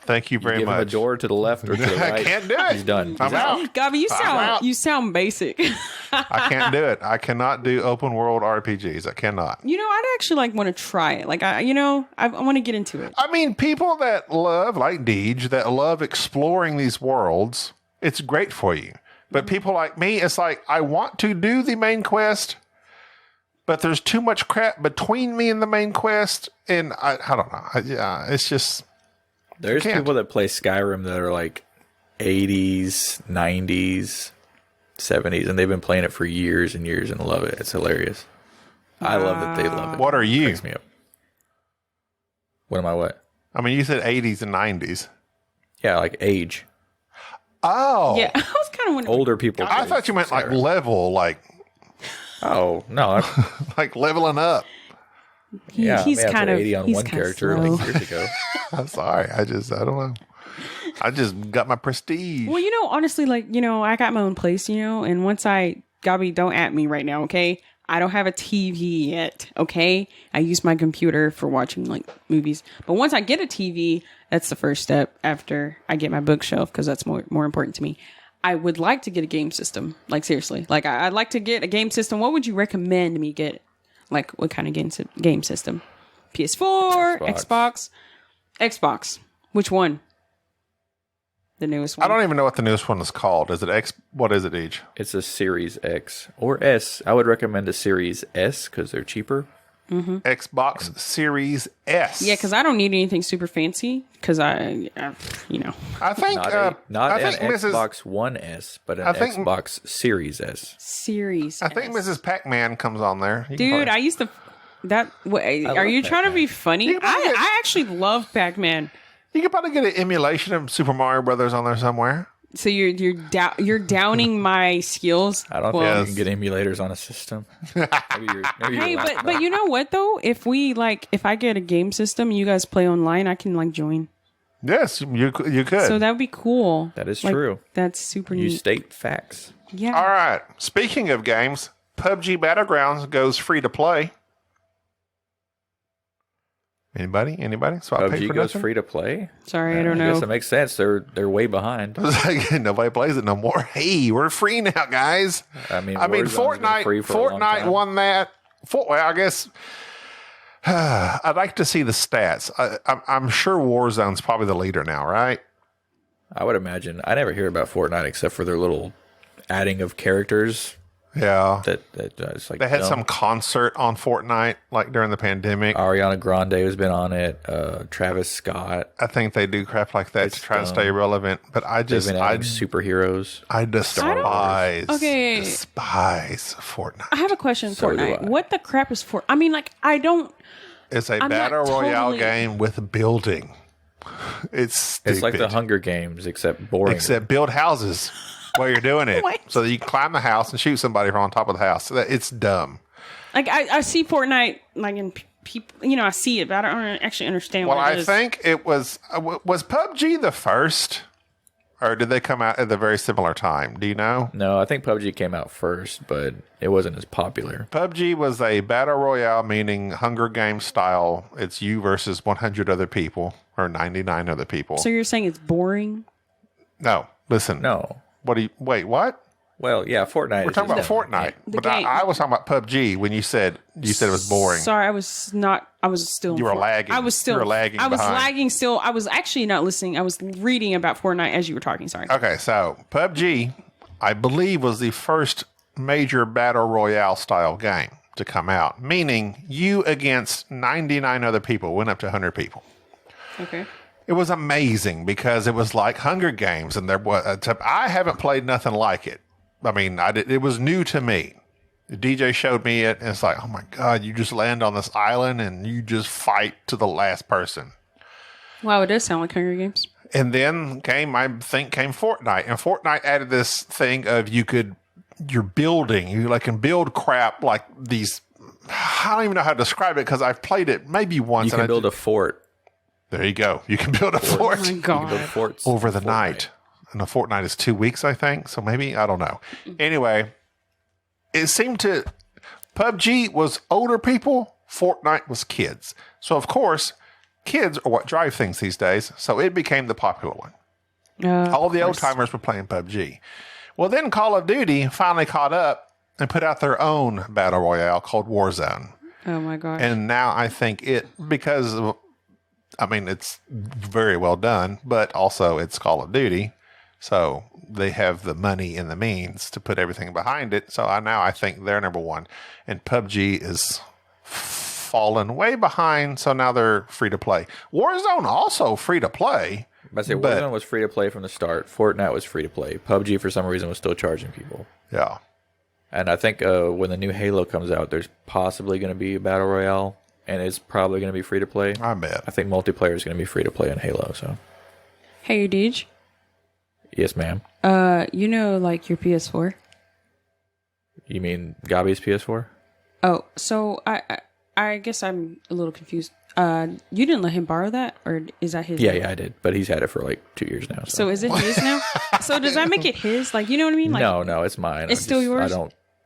Thank you very Give him a much. door to the left or to the I right. can't do it. He's done. I'm out. Gabby, out. you sound basic. I can't do it. I cannot do open world RPGs. I cannot. You know, I'd actually like want to try it. Like I want to get into it. I mean, people that love, like Deej, that love exploring these worlds, it's great for you. But people like me, it's like, I want to do the main quest, but there's too much crap between me and the main quest. And I don't know. It's just, There's can't. people that play Skyrim that are like 80s, 90s, 70s, and they've been playing it for years and years and love it. It's hilarious. I love that they love it. what are you? Cracks me up. What am I? What? I mean, you said 80s and 90s. Yeah, like age. Oh. Yeah, I was kind of wondering. Older people. I play thought you meant like Skyrim. level, Oh no! like leveling up. Yeah, he's I may have kind to of 80 on he's one kind of character slow. like years ago. I'm sorry. I don't know. I just got my prestige. Well, honestly, like, I got my own place, and once Gabby, don't at me right now, okay? I don't have a TV yet, okay? I use my computer for watching, like, movies. But once I get a TV, that's the first step after I get my bookshelf, because that's more important to me. I would like to get a game system. Like, seriously. Like, I'd like to get a game system. What would you recommend me get? Like, what kind of game system? PS4, Xbox. Which one? The newest one. I don't even know what the newest one is called. Is it X? What is it each? It's a Series X or S. I would recommend a Series S because they're cheaper. Xbox Series S. Yeah, because I don't need anything super fancy. Because I I think Not I an think Mrs. Xbox One S, but an I think- Xbox Series S. series. I think S. Mrs. Pac-Man comes on there. You can Dude, play. I used to. Are love you trying to Pac-Man. be funny? You can play it. I actually love Pac-Man. You could probably get an emulation of Super Mario Brothers on there somewhere. So you're downing my skills. I don't Well, think you can get emulators on a system. Maybe Hey, but you know what though? If I get a game system, and you guys play online, I can like join. Yes, you could. So that would be cool. That is Like, true. That's super You neat. state facts. Yeah. All right. Speaking of games, PUBG Battlegrounds goes free to play. Anybody? So I pay PUBG for goes nothing? free to play. Sorry, I don't I guess know. it makes sense. They're way behind. Nobody plays it no more. Hey, we're free now, guys. I mean, Warzone's been Fortnite. Free for a long Fortnite time. won that. Well, I guess I'd like to see the stats. I'm sure Warzone's probably the leader now, right? I would imagine. I never hear about Fortnite except for their little adding of characters. Yeah. That it's like They had dumb. some concert on Fortnite, like during the pandemic. Ariana Grande has been on it. Travis Scott. I think they do crap like that It's to try to dumb. stay relevant. But I They've just, been adding superheroes. I despise, Okay. despise Fortnite. I have a question. So do Fortnite. I. What the crap is for? I mean, like, I don't. It's a I'm not battle royale totally- game with building. It's stupid. It's like the Hunger Games, except boring. Except build houses while you're doing it, What? so that you can climb the house and shoot somebody from on top of the house. It's dumb. Like, I see Fortnite, like, in people, I see it, but I don't actually understand Well, what it I is. think it was PUBG the first, or did they come out at the very similar time? Do you know? No, I think PUBG came out first, but it wasn't as popular. PUBG was a battle royale, meaning Hunger Games style. It's you versus 100 other people or 99 other people. So you're saying it's boring? No, listen. No. Wait, what? Well, yeah, Fortnite. We're talking about Fortnite. But I was talking about PUBG when you said it was boring. Sorry, I was still. You were lagging. I was still. You were lagging I was behind. lagging still. I was actually not listening. I was reading about Fortnite as you were talking. Sorry. Okay, so PUBG, I believe, was the first major battle royale style game to come out, meaning you against 99 other people went up to 100 people. Okay. It was amazing because it was like Hunger Games, and there was. I haven't played nothing like it. I mean, it was new to me. The DJ showed me it, and it's like, oh my God, you just land on this island and you just fight to the last person. Wow, it does sound like Hunger Games. And then came Fortnite, and Fortnite added this thing of you're building, you can build crap like these. I don't even know how to describe it because I've played it maybe once. You can build a fort. There you go. You can build a fort. Oh my You can God. build forts over the Fortnite. night. And a fortnight is 2 weeks, I think. So maybe, I don't know. Anyway, it seemed PUBG was older people, Fortnite was kids. So, of course, kids are what drive things these days. So it became the popular one. All the old timers were playing PUBG. Well, then Call of Duty finally caught up and put out their own battle royale called Warzone. Oh my gosh. And now I think it's very well done, but also it's Call of Duty. So they have the money and the means to put everything behind it. So I think they're number one. And PUBG is fallen way behind. So now they're free to play. Warzone also free to play. I say Warzone was free to play from the start. Fortnite was free to play. PUBG, for some reason, was still charging people. Yeah. And I think when the new Halo comes out, there's possibly going to be a battle royale, and it's probably going to be free to play. I bet. I think multiplayer is going to be free to play in Halo. So, Hey, Deej. yes, ma'am. Like your PS4. You mean Gabi's PS4? Oh, so I guess I'm a little confused. You didn't let him borrow that, or is that his? Yeah, I did. But he's had it for like 2 years now. So is it his now? So does that make it his? Like, you know what I mean? Like, No, it's mine. It's still yours?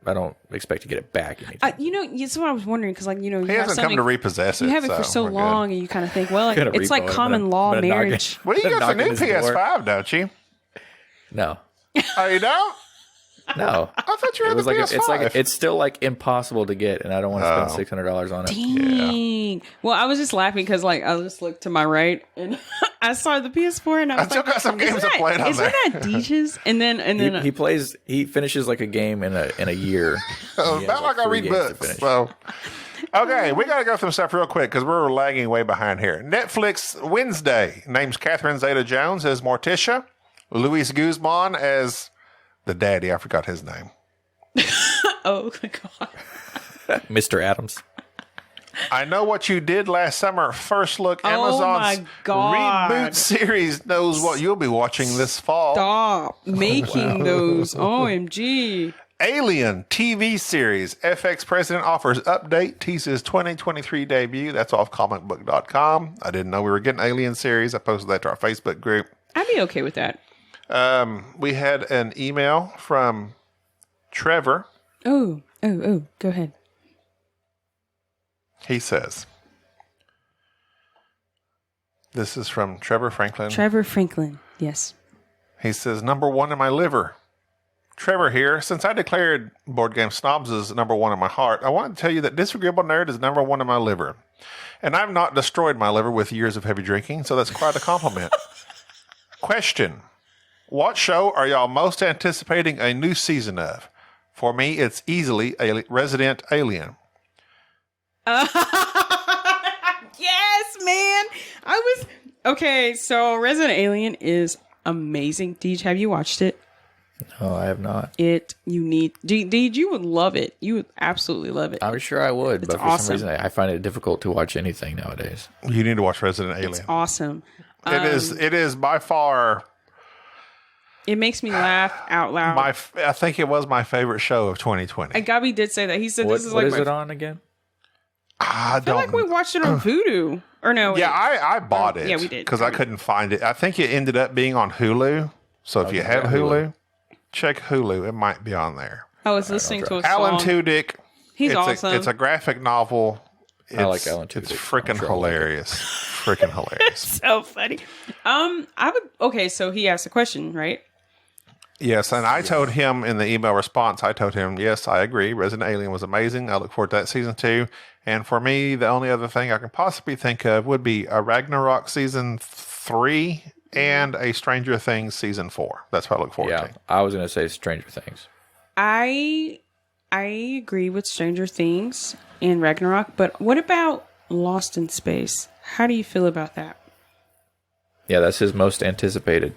I don't expect to get it back anytime. That's what I was wondering, because you He have hasn't come to repossess it. You have it for so we're good. long, and you kind of think, well, Gonna it's like repo it. common law I'm gonna knock marriage. Well, you got the Knocking new his door. PS5, don't you? No. Oh, you don't? No. I thought you had It was the like PS5. it's still like impossible to get, and I don't want to spend $600 on it. Dang. Well, I was just laughing because I just looked to my right and I saw the PS4, and I was still got some games to play on Isn't that Deej's? And then He finishes like a game in a year. He has, About like I 3 read games to books. finish. So, okay, we got to go through stuff real quick because we're lagging way behind here. Netflix Wednesday names Catherine Zeta-Jones as Morticia, Luis Guzman as the daddy. I forgot his name. oh my God. Mr. Adams. I Know What You Did Last Summer. First look. Oh Amazon's my God. reboot series knows what you'll be watching this fall. Stop making those. OMG. Alien TV series. FX president offers update, teases 2023 debut. That's off comicbook.com. I didn't know we were getting Alien series. I posted that to our Facebook group. I'd be okay with that. We had an email from Trevor. Oh, go ahead. He says, this is from Trevor Franklin. Trevor Franklin. Yes. He says, number one in my liver. Trevor here. Since I declared Board Game Snobs as number one in my heart, I want to tell you that Disagreeable Nerd is number one in my liver. And I've not destroyed my liver with years of heavy drinking, so that's quite a compliment. Question. What show are y'all most anticipating a new season of? For me, it's easily Resident Alien. Yes, man. Okay, so Resident Alien is amazing. Deej, have you watched it? No, I have not. Deej, you would love it. You would absolutely love it. I'm sure I would, but for awesome. some reason I find it difficult to watch anything nowadays. You need to watch Resident Alien. It's awesome. It is by far It makes me laugh out loud. I think it was my favorite show of 2020. And Gabi did say that. He said What this is like is my it on again? I I feel like we watched it on Vudu. Or no. Yeah, wait. I bought it. Yeah, we did. Because I couldn't find it. I think it ended up being on Hulu. So if you have yeah, Hulu, check Hulu. It might be on there. I was listening to a Alan song. Tudyk. He's it's awesome. It's a graphic novel. I like Alan Tudyk. It's freaking hilarious. Freaking hilarious. So funny. Okay, so he asked a question, right? Yes, and I told him in the email response, I told him, yes, I agree. Resident Alien was amazing. I look forward to that season 2. And for me, the only other thing I can possibly think of would be a Ragnarok season 3 and a Stranger Things season 4. That's what I look forward to. I was going to say Stranger Things. I agree with Stranger Things and Ragnarok, but what about Lost in Space? How do you feel about that? Yeah, that's his most anticipated.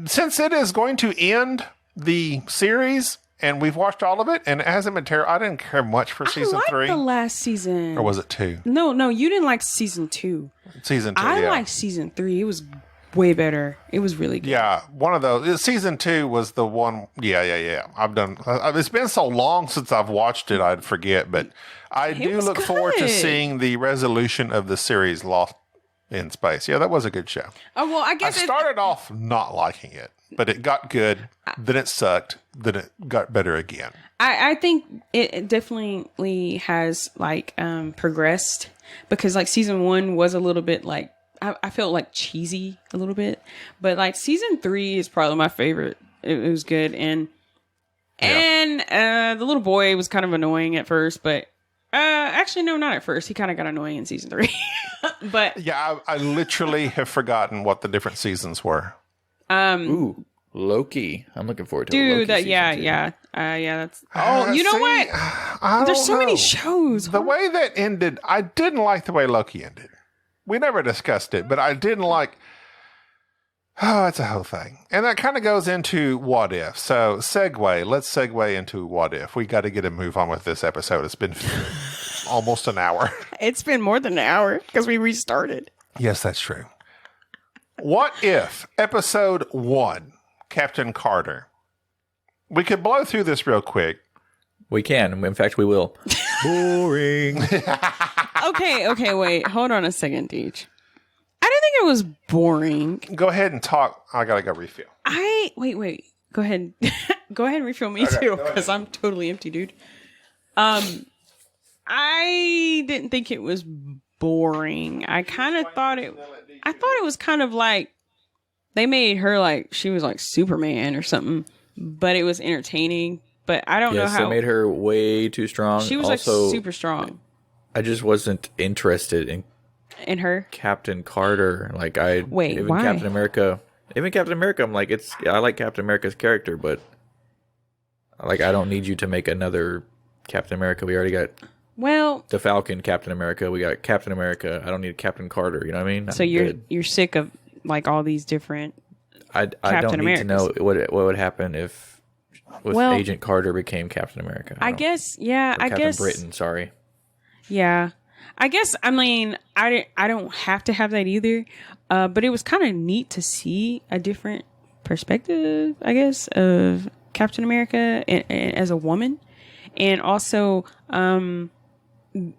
Since it is going to end the series, and we've watched all of it, and it hasn't been terrible. I didn't care much for season 3. The last season. Or was it 2? No, you didn't like season 2. Season 2, I liked season 3. It was way better. It was really good. Yeah, one of those. Season 2 was the one. Yeah. I've done. It's been so long since I've watched it, I'd forget. But I do look forward to seeing the resolution of the series Lost in Space. Yeah, that was a good show. Oh, well, I guess I started off not liking it, but it got good. Then it sucked. Then it got better again. I think it definitely has progressed, because like season 1 was a little bit like, I felt like cheesy a little bit, but like season 3 is probably my favorite. It was good. And the little boy was kind of annoying at first, but actually, no, not at first. He kind of got annoying in season 3. But yeah, I literally have forgotten what the different seasons were. Ooh, Loki. I'm looking forward to dude. Loki Yeah. That's. Oh, you know what? There's so many shows. The way that ended, I didn't like the way Loki ended. We never discussed it, but I didn't like. Oh, it's a whole thing. And that kind of goes into what if. So, let's segue into what if. We got to get a move on with this episode. It's been almost an hour. It's been more than an hour because we restarted. Yes, that's true. What if episode 1, Captain Carter? We could blow through this real quick. We can. In fact, we will. Boring. Okay, wait. Hold on a second, Deej. I didn't think it was boring. Go ahead and talk. I gotta go refill. Wait. Go ahead. Go ahead and refill me too, because I'm totally empty, dude. I didn't think it was boring. I thought it was kind of like they made her like she was like Superman or something, but it was entertaining. But I don't know how they made her way too strong. She was also, like super strong. I just wasn't interested in her Captain Carter. Like why? Captain America, I'm like, I like Captain America's character, but like I don't need you to make another Captain America. We already got the Falcon Captain America. We got Captain America. I don't need Captain Carter. You know what I mean? So you're sick of like all these different I don't need to know what would happen if Agent Carter became Captain America. I guess Captain Britain, sorry. Yeah. I guess, I mean, I don't have to have that either, but it was kind of neat to see a different perspective, I guess, of Captain America as a woman. And also, the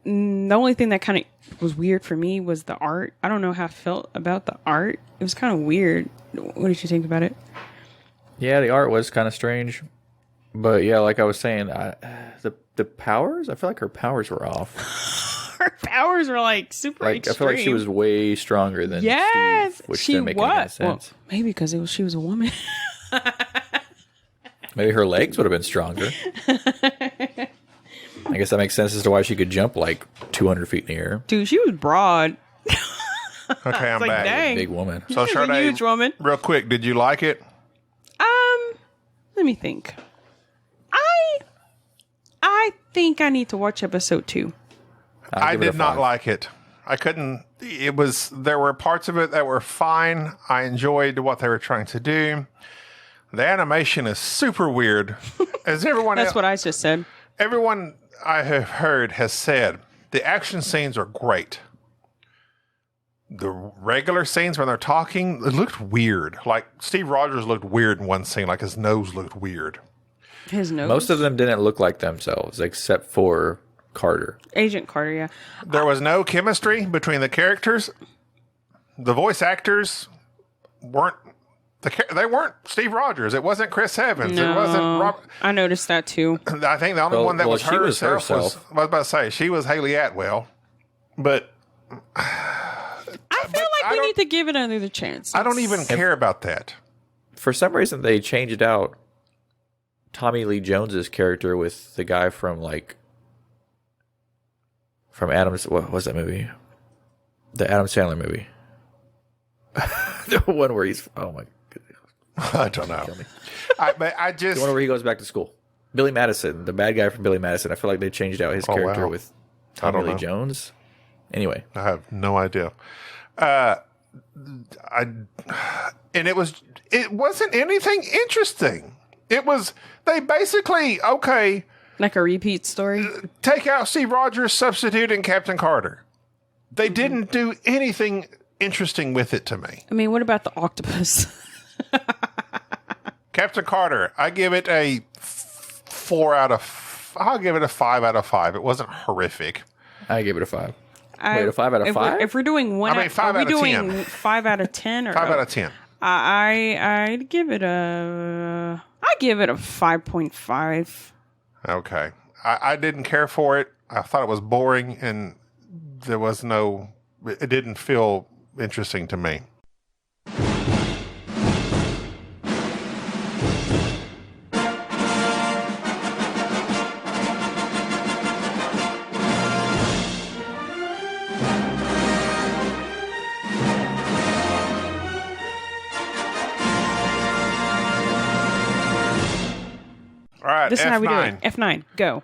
only thing that kind of was weird for me was the art. I don't know how I felt about the art. It was kind of weird. What did you think about it? Yeah, the art was kind of strange. But yeah, like I was saying, the powers, I feel like her powers were off. Her powers were like super extreme. I feel like she was way stronger than Steve, which didn't make any sense. Well, maybe because she was a woman. Maybe her legs would have been stronger. I guess that makes sense as to why she could jump like 200 feet in the air. Dude, she was broad. Okay, I'm back. Dang. Big woman. So, Sade, huge woman. Real quick, did you like it? Let me think. I think I need to watch episode 2. I did not like it. I couldn't. There were parts of it that were fine. I enjoyed what they were trying to do. The animation is super weird. As everyone That's what I just said. Everyone I have heard has said the action scenes are great. The regular scenes when they're talking, it looked weird. Like Steve Rogers looked weird in one scene, like his nose looked weird. His nose? Most of them didn't look like themselves, except for Carter. Agent Carter, yeah. There was no chemistry between the characters. The voice actors weren't They weren't Steve Rogers. It wasn't Chris Evans. It wasn't Robert. I noticed that too. I think the only one that was she was herself was, herself. I was about to say, she was Haley Atwell. But I feel like we need to give it another chance. I don't even care about that. For some reason, they changed out Tommy Lee Jones's character with the guy from Adam's. What was that movie? The Adam Sandler movie. The one where he's. Oh my goodness. I don't know. But I just. The one where he goes back to school. Billy Madison, the bad guy from Billy Madison. I feel like they changed out his character wow. with Tommy Lee know. Jones. Anyway, I have no idea. And it wasn't anything interesting. It was, they basically, okay, Like a repeat story. take out Steve Rogers, substitute in Captain Carter. They didn't do anything interesting with it to me. I mean, what about the octopus? Captain Carter, I give it a 4 out of, I'll give it a 5 out of 5. It wasn't horrific. I gave it a 5. Wait, a 5 out of 5? If we're doing one, I mean, 5 are we out of doing 10. 5 out of 10 or 5 out of 10. I'd give it a 5.5. Okay. I didn't care for it. I thought it was boring and there was it didn't feel interesting to me. All right, This is how we do F9. it. F9, go.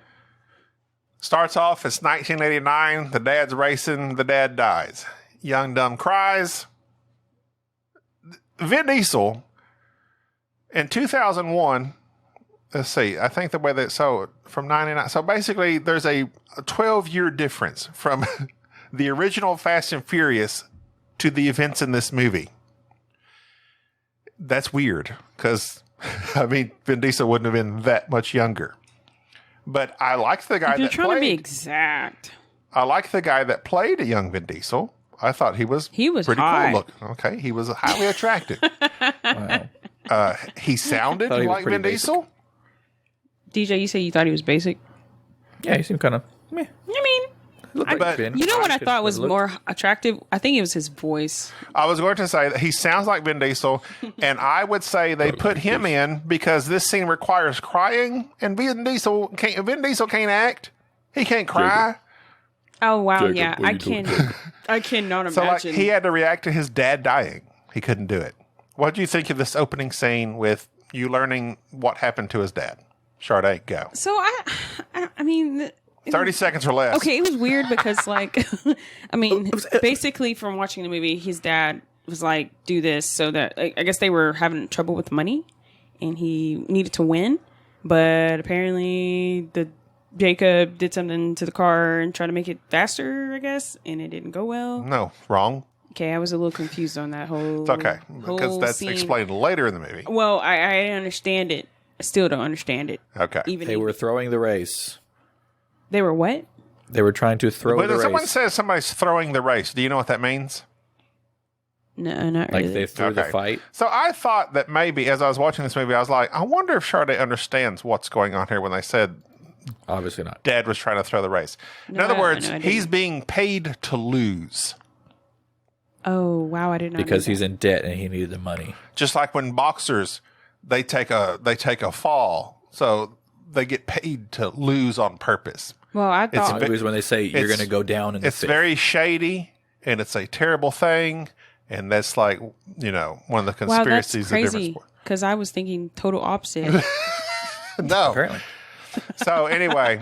Starts off, it's 1989. The dad's racing. The dad dies. Young Dumb cries. Vin Diesel, in 2001, let's see, I think the way that, so from 99, so basically there's a 12-year difference from the original Fast and Furious to the events in this movie. That's weird, because, I mean, Vin Diesel wouldn't have been that much younger. But I liked the guy If you're that trying to be played. exact. I liked the guy that played a young Vin Diesel. I thought he was pretty hot. cool looking. Okay, he was highly attractive. Wow. He sounded Thought he was like pretty Vin basic. Diesel. DJ, you say you thought he was basic? Yeah, he seemed kind of meh. I mean, Looked like But- Vin. you know what I Could- thought was could look- more attractive? I think it was his voice. I was going to say that he sounds like Vin Diesel, and I would say they put him in because this scene requires crying, and Vin Diesel can't act. He can't cry. Oh wow, Jacob, yeah. what are you doing, I cannot So like imagine. he had to react to his dad dying. He couldn't do it. What do you think of this opening scene with you learning what happened to his dad? Sade, go. So I mean, 30 seconds or less. okay, it was weird because like, I mean, basically from watching the movie, his dad was like, "Do this," so that I guess they were having trouble with money, and he needed to win, but apparently Jacob did something to the car and tried to make it faster, I guess, and it didn't go well. No, wrong. Okay, I was a little confused on that whole. It's okay because whole that's scene. explained later in the movie. Well, I understand it. I still don't understand it. Okay. Even They were throwing the race. they were what? They were trying to throw When the someone race. says somebody's throwing the race, do you know what that means? No, not Like really. they threw the Okay. fight. So I thought that maybe as I was watching this movie, I was like, I wonder if Sade understands what's going on here when they said Obviously not. dad was trying to throw the race. In No, other words, no, I he's didn't. being paid to lose. Oh wow, I did not Because know he's that. in debt and he needed the money. Just like when boxers, they take a fall. So they get paid to lose on purpose. Well, I It's thought It was when they say you're it's- going to go down in the It's fifth. very shady and it's a terrible thing. And that's like, one of the wow, that's conspiracies of different crazy. sports. Because I was thinking total opposite. No. Apparently. So anyway,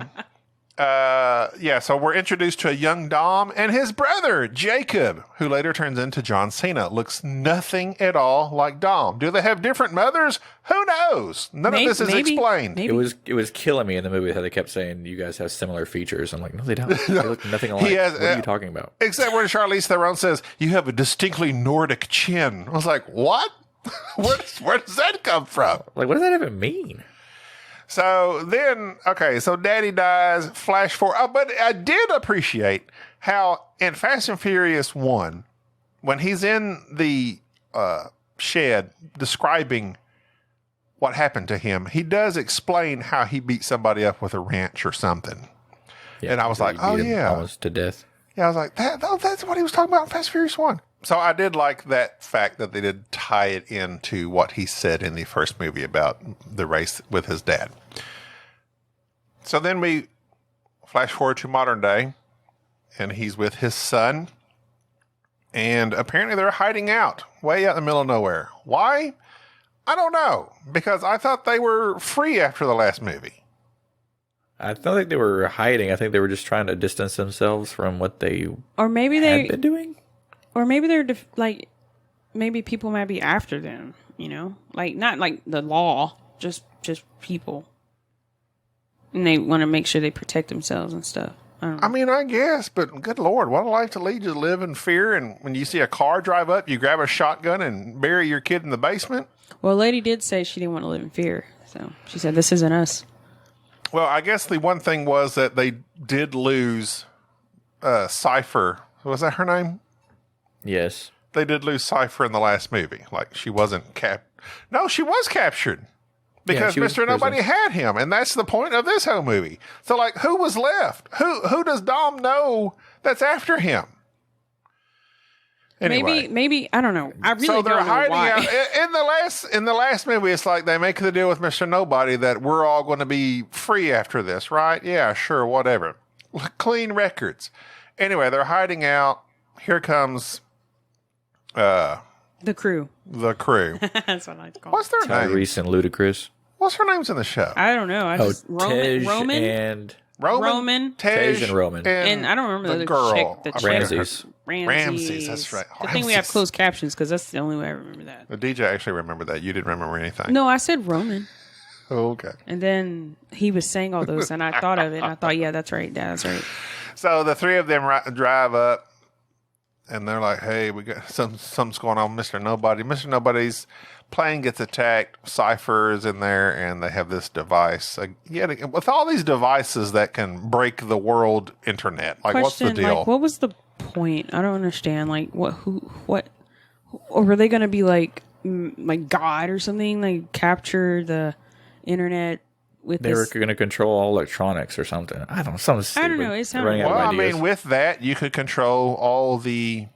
so we're introduced to a young Dom and his brother, Jacob, who later turns into John Cena. Looks nothing at all like Dom. Do they have different mothers? Who knows? None of this is explained. Maybe. It was killing me in the movie how they kept saying you guys have similar features. I'm like, no, they don't. They look nothing alike. has- What are you talking about? Except when Charlize Theron says, you have a distinctly Nordic chin. I was like, what? Where does that come from? Like, what does that even mean? So then, so Daddy dies, flash forward. Oh, but I did appreciate how in Fast and Furious 1, when he's in the shed describing what happened to him, he does explain how he beat somebody up with a wrench or something. Yeah, and I was like, oh, yeah. Almost to death. Yeah, I was like, that's what he was talking about in Fast and Furious 1. So I did like that fact that they did tie it into what he said in the first movie about the race with his dad. So then we flash forward to modern day, and he's with his son. And apparently they're hiding out way out in the middle of nowhere. Why? I don't know. Because I thought they were free after the last movie. I don't think they were hiding. I think they were just trying to distance themselves from what they or maybe had been doing. Or maybe they're like, maybe people might be after them. You know, like not like the law, just people, and they want to make sure they protect themselves and stuff. I mean, I guess, but good Lord, what a life to lead, you to live in fear. And when you see a car drive up, you grab a shotgun and bury your kid in the basement. Well, a lady did say she didn't want to live in fear. So she said, this isn't us. Well, I guess the one thing was that they did lose Cypher. Was that her name? Yes. They did lose Cypher in the last movie. Like, she wasn't No, she was captured. Because Mr. Nobody had him, and that's the point of this whole movie. So, like, who was left? Who does Dom know that's after him? Anyway. Maybe I don't know. I really so they're don't know hiding why. out. In the last movie, it's like they make the deal with Mr. Nobody that we're all going to be free after this, right? Yeah, sure, whatever. Clean records. Anyway, they're hiding out. Here comes the crew. The crew. That's what I like to call. What's their name? Tyrese and Ludacris. What's her names in the show? I don't know. Tej Roman and Roman, Tej and Roman, and I don't remember the girl. chick. The chick. Ramses. That's right. Good thing we have closed captions because that's the only way I remember that. The DJ actually remembered that. You didn't remember anything. No, I said Roman. Oh, okay. And then he was saying all those, and I thought of it. And I thought, yeah, that's right. That's right. So the three of them drive up, and they're like, "Hey, we got something's going on, Mr. Nobody. Mr. Nobody's plane gets attacked. Cypher is in there, and they have this device. With all these devices that can break the world internet, like, what's the deal? Like, what was the point? I don't understand. Like, what? Or were they going to be like God or something? Like, capture the internet with they were going to control all electronics or something. I don't know. Something stupid. I don't know. It sounded well, I mean, with that, you could control all the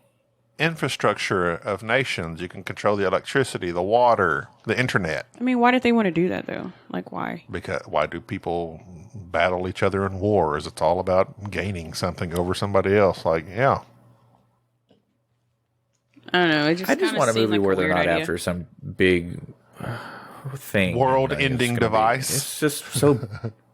infrastructure of nations. You can control the electricity, the water, the internet. I mean, why did they want to do that though? Like, why? Because why do people battle each other in wars? It's all about gaining something over somebody else. Like, yeah. I don't know. I just want a movie where they're not after some big thing, world-ending device. It's just so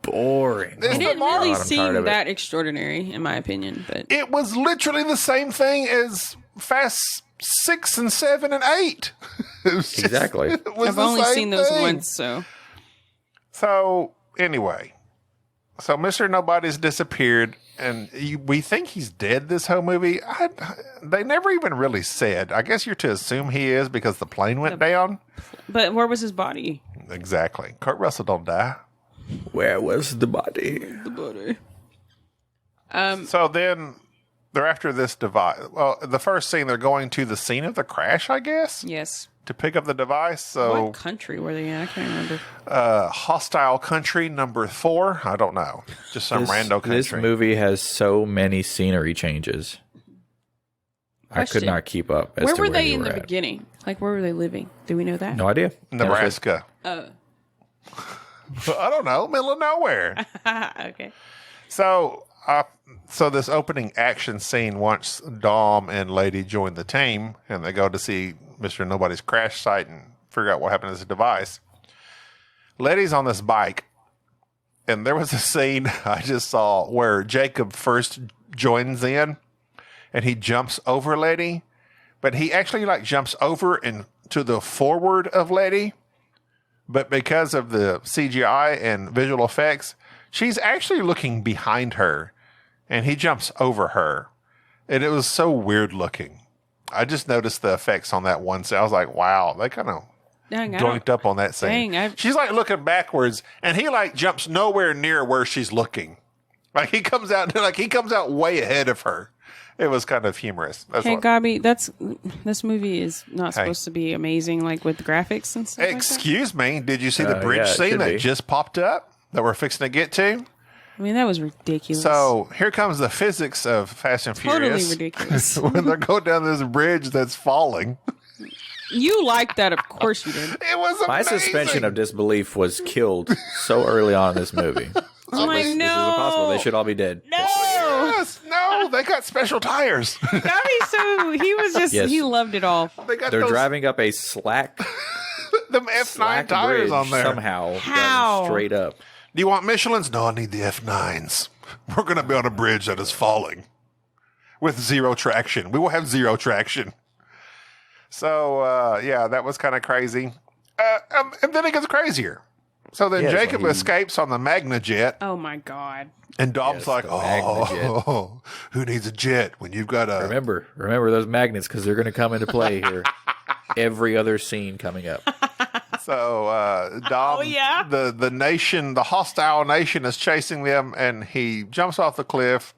boring. It didn't really seem that extraordinary, in my opinion. But it was literally the same thing as Fast 6 and 7 and 8. Exactly. I've only seen those once, so. So anyway, so Mr. Nobody's disappeared, and we think he's dead this whole movie. They never even really said. I guess you're to assume he is because the plane went down. But where was his body? Exactly. Kurt Russell don't die. Where was the body? The body. So then they're after this device. Well, the first scene, they're going to the scene of the crash, I guess. Yes. To pick up the device. So what country were they in? I can't remember. Hostile country number 4. I don't know. Just some rando country. This movie has so many scenery changes. I could not keep up. Where were they in the beginning? Like, where were they living? Do we know that? No idea. Nebraska. I don't know. Middle of nowhere. Okay. So this opening action scene, once Dom and Lady join the team and they go to see Mr. Nobody's crash site and figure out what happened to this device. Lady's on this bike, and there was a scene I just saw where Jacob first joins in and he jumps over Lady, but he actually jumps over and to the forward of Lady. But because of the CGI and visual effects, she's actually looking behind her, and he jumps over her. And it was so weird looking. I just noticed the effects on that one scene. I was like, wow, they kind of joinked up on that scene. She's looking backwards, and he jumps nowhere near where she's looking. He comes out way ahead of her. It was kind of humorous. That's Hey, what- Gabi, this movie is not supposed to be amazing, like with graphics and stuff. Excuse me. Did you see the bridge yeah, it scene should that be. just popped up that we're fixing to get to? I mean, that was ridiculous. So here comes the physics of Fast and totally Furious. ridiculous. When they're going down this bridge that's falling. You like that, of course you did. It was amazing. My suspension of disbelief was killed so early on in this movie. I'm like, This is no, impossible. They should all be dead. no. Yes, no, they got special tires. Gabi, so he was just Yes. he loved it all. They got They're those, driving up a slack them F9 slack tires bridge on there. somehow. How? Going straight up. Do you want Michelin's? No, I need the F9s. We're going to be on a bridge that is falling with zero traction. We will have zero traction. So, yeah, that was kind of crazy. And then it gets crazier. So then Yes, Jacob when he- escapes on the Magna jet, Oh my god. and Dom's Yes, like, the Magna jet. oh, who needs a jet when you've got a... Remember those magnets because they're going to come into play here. Every other scene coming up. So Dom, yeah? the nation, the hostile nation is chasing them, and he jumps off the cliff.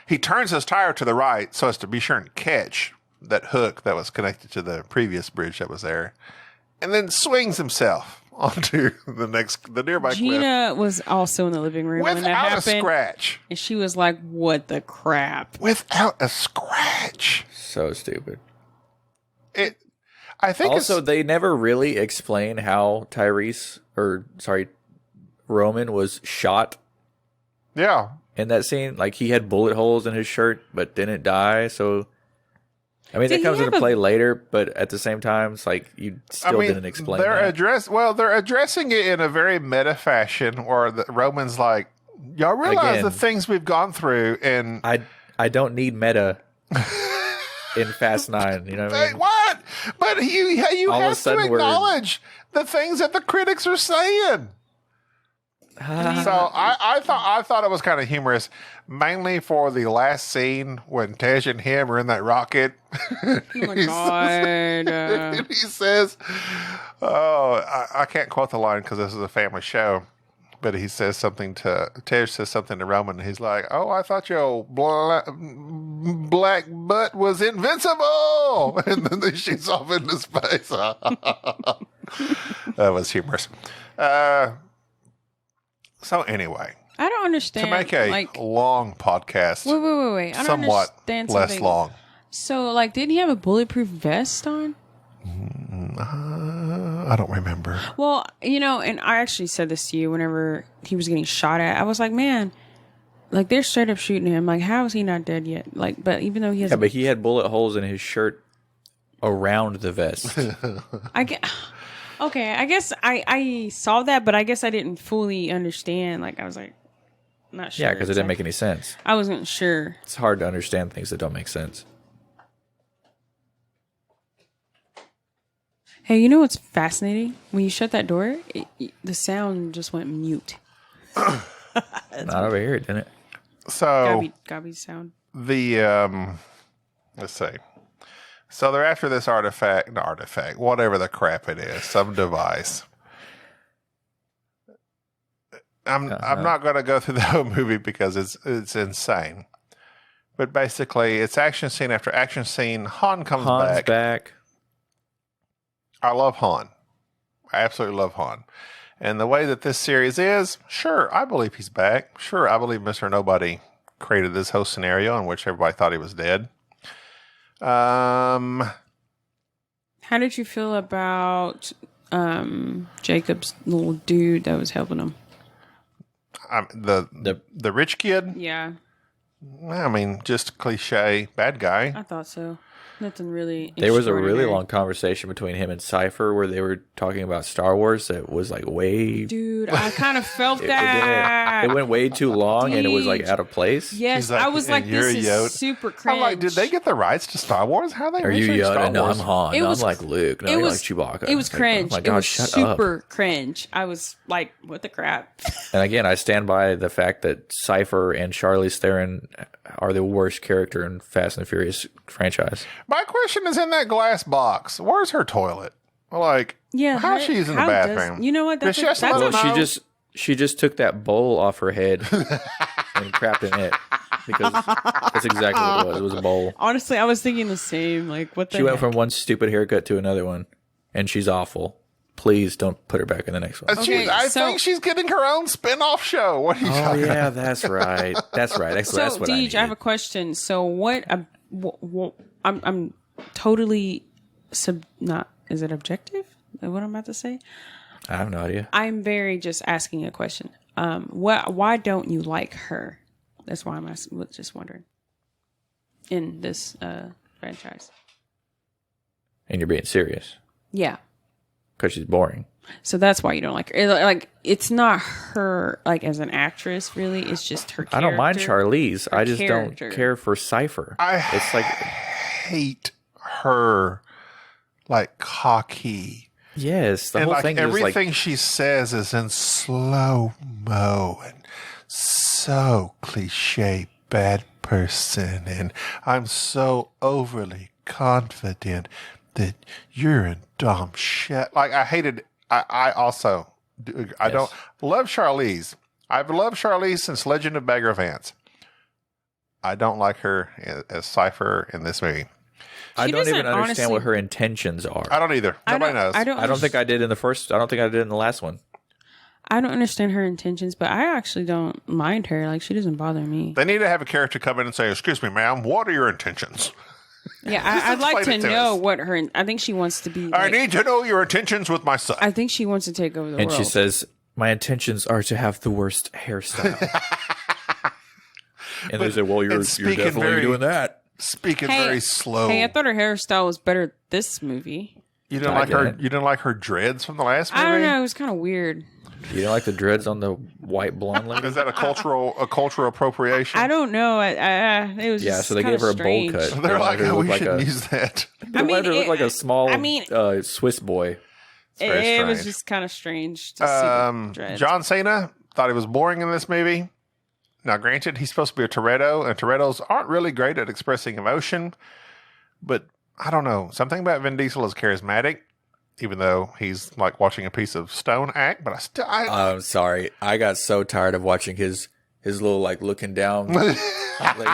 He turns his tire to the right so as to be sure and catch that hook that was connected to the previous bridge that was there, and then swings himself onto the nearby cliff Gina was also in the living room when that without a happened. scratch. And she was like, what the crap? Without a scratch. So stupid. I think Also, it's, they never really explain how Roman was shot yeah. in that scene. Like, he had bullet holes in his shirt, but didn't die. So, I mean, Did that he comes have into a- play later, but at the same time, it's like, you still didn't explain they're that. they're addressing it in a very meta fashion where the Roman's like, y'all realize Again, the things we've gone through, and I don't need meta in Fast 9. You know what I Hey, mean? what? But you All of a have to sudden we're- acknowledge the things that the critics are saying. So I thought it was kind of humorous, mainly for the last scene when Tej and him are in that rocket. Oh my god. And he says, "Oh, I can't quote the line because this is a family show." But he says something to Tej says something to Roman, and he's like, "Oh, I thought your black butt was invincible," and then he shoots off into space. That was humorous. So anyway, I don't understand. to make a like, long podcast, wait. I don't somewhat understand less something. long. So, like, didn't he have a bulletproof vest on? I don't remember. Well, you know, and I actually said this to you whenever he was getting shot at. I was like, man, like, they're straight up shooting him. Like, how is he not dead yet? Like, but even though he has, Yeah, but he had bullet holes in his shirt around the vest. I get. Okay, I guess I saw that, but I guess I didn't fully understand. Like, I was like, not sure. Yeah, because it didn't make any sense. I wasn't sure. It's hard to understand things that don't make sense. Hey, you know what's fascinating? When you shut that door, the sound just went mute. Not over here, didn't it? So Gabi's sound. the let's see. So they're after this artifact, whatever the crap it is, some device. I'm not going to go through the whole movie because it's insane. But basically, it's action scene after action scene. Han comes Han's back. back. I love Han. I absolutely love Han. And the way that this series is, sure, I believe he's back. Sure, I believe Mr. Nobody created this whole scenario in which everybody thought he was dead. How did you feel about Jacob's little dude that was helping him? The rich kid. Yeah, I mean, just cliche bad guy. I thought so. Nothing really. There was a really extraordinary. long conversation between him and Cypher where they were talking about Star Wars that was like way... Dude, I kind of felt that. It went way too long and it was like Dude. out of place. Yes, He's like, I was like, "And you're this Yoda." is super cringe. I'm like, did they get the rights to Star Wars? How are they Are you reaching Star Yoda? No, I'm Wars? Han. It No, I'm was- like Luke. No, it you're was like Chewbacca. It was Like, cringe. Oh my It God, was shut up. super cringe. I was like, what the crap? And again, I stand by the fact that Cypher and Charlize Theron are the worst character in Fast and Furious franchise. My question is in that glass box. Where's her toilet? Like, Yeah, how's she using the how does- bathroom? you know what? Does That's she have to that's let a- him know? She just took that bowl off her head and crapped in it. because that's exactly what it was. It was a bowl. Honestly, I was thinking the same. Like, what the She went heck? from one stupid haircut to another one, and she's awful. Please don't put her back in the next one. Okay, I so- think she's getting her own spin-off show. What are you Oh talking about? yeah, that's right. That's right. That's So, what I Deej, need. I have a question. So, I'm totally not. Is it objective? Is that what I'm about to say? I have no idea. I'm very just asking a question. Why don't you like her? That's why I'm asking, just wondering. In this franchise. And you're being serious Yeah. because she's boring. So that's why you don't like her. Like, it's not her, like, as an actress, really. It's just her character. I don't mind Charlize. I just character. don't care for Cypher. It's like hate her, like, cocky. yes, the And whole like thing is everything like she says is in slow mo and so cliche bad person, and I'm so overly confident that you're a dumb shit. Like I hated. I also I don't love Charlize. I've loved Charlize since Legend of Bagger Vance. I don't like her as Cypher in this movie. I don't even doesn't understand honestly- what her intentions are. I don't either. Nobody knows. I don't I don't think I did in the first. I don't think I did in the last one. I don't understand her intentions, but I actually don't mind her. Like, she doesn't bother me. They need to have a character come in and say, "Excuse me, ma'am, what are your intentions?" Yeah, I'd like to explain it to know us. what her. I think she wants to be. I like- need to know your intentions with my son. I think she wants to take over the And world. she says, "My intentions are to have the worst hairstyle." And they say, "Well, you're speaking definitely very- doing that." Speaking very slow. Hey, I thought her hairstyle was better this movie. You didn't I like her. didn't. You didn't like her dreads from the last movie. I don't know. It was kind of weird. You don't like the dreads on the white blonde lady? Is that a cultural appropriation? I don't know. It was Yeah, just so they kinda gave her a bowl strange. cut. They're They like, wanted her to oh, look we like shouldn't a- use that. They wanted her to look like a small I mean- Swiss boy. very It was strange. just kind of strange to see the dreads. John Cena thought he was boring in this movie. Now, granted, he's supposed to be a Toretto, and Torettos aren't really great at expressing emotion. But I don't know. Something about Vin Diesel is charismatic, even though he's like watching a piece of stone act. But I'm sorry. I got so tired of watching his little like looking down, like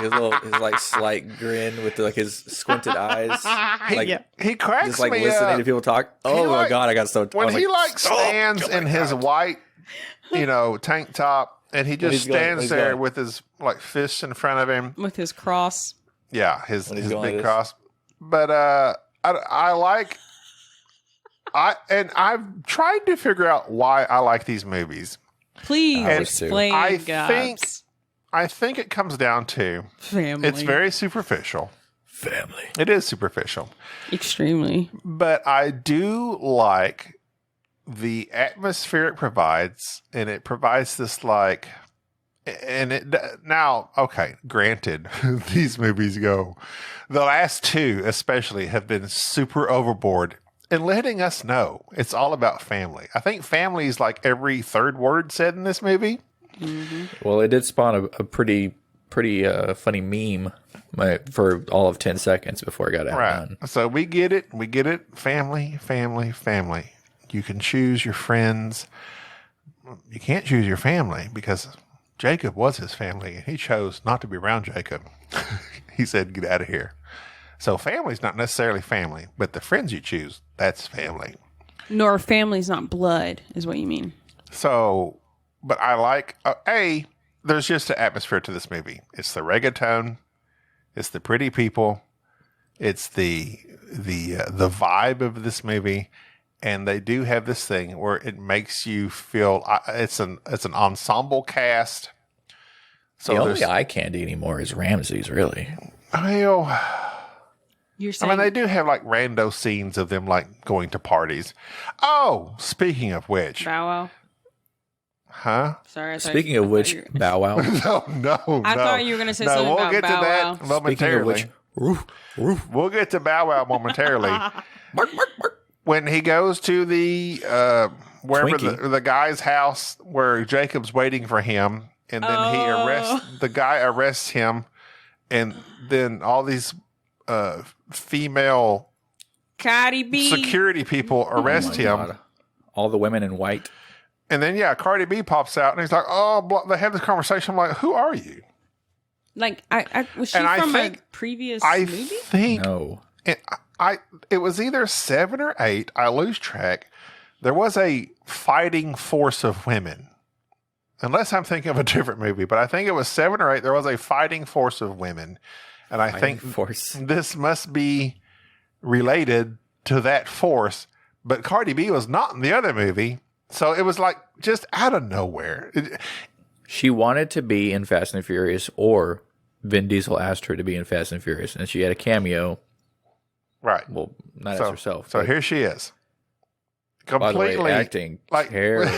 his like slight grin with like his squinted eyes, like he cracks just like me listening up. to people talk. Oh my like- god, I got so When I was he like stands in his white, tank top, and he just he's going- stands he's there going- with his like fists in front of him. with his cross. Yeah, his When he's big going like this. cross. But I like I've tried to figure out why I like these movies. Please I was too. explain. I Gabs. think it comes down to Family. it's very superficial. family. It is superficial. Extremely. But I do like the atmosphere it provides, and it provides this like, and it now okay. Granted, these movies go, the last two especially have been super overboard in letting us know it's all about family. I think family is like every third word said in this movie. Well, it did spawn a pretty funny meme for all of 10 seconds before it got outdone. Right. So we get it. We get it. Family, family, family. You can choose your friends. You can't choose your family because Jacob was his family and he chose not to be around Jacob. He said, get out of here. So family's not necessarily family, but the friends you choose, that's family. Nor family's not blood, is what you mean. So, but I like, there's just an atmosphere to this movie. It's the reggaeton. It's the pretty people. It's the vibe of this movie. And they do have this thing where it makes you feel it's an ensemble cast. So The only there's, eye candy anymore is Ramsey's, really. well, You're I saying mean, they do have like rando scenes of them like going to parties. Oh, speaking of which, Bow Wow. huh? Sorry. I thought Speaking you- of which, Bow Wow. No. I thought you were going to say no, something we'll about get Bow to that Wow. Speaking momentarily. of which, roof, roof. We'll get to Bow Wow momentarily. Mark, mark, mark. When he goes to the wherever Twinkie. the guy's house where Jacob's waiting for him, and then he arrests him, and then all these female Cardi B. security people arrest him. God. All the women in white. And then, Cardi B pops out, and he's like, oh, they have this conversation. I'm like, who are you? Like, was she And I from a think- previous I movie? think No. it was either 7 or 8. I lose track. There was a fighting force of women. Unless I'm thinking of a different movie, but I think it was 7 or 8. There was a fighting force of women. And I think this must be related to that force. But Cardi B was not in the other movie. So it was like just out of nowhere. She wanted to be in Fast and Furious, or Vin Diesel asked her to be in Fast and Furious, and she had a cameo. Right. Well, not as herself. So here she is. By the way, Completely acting like terrible.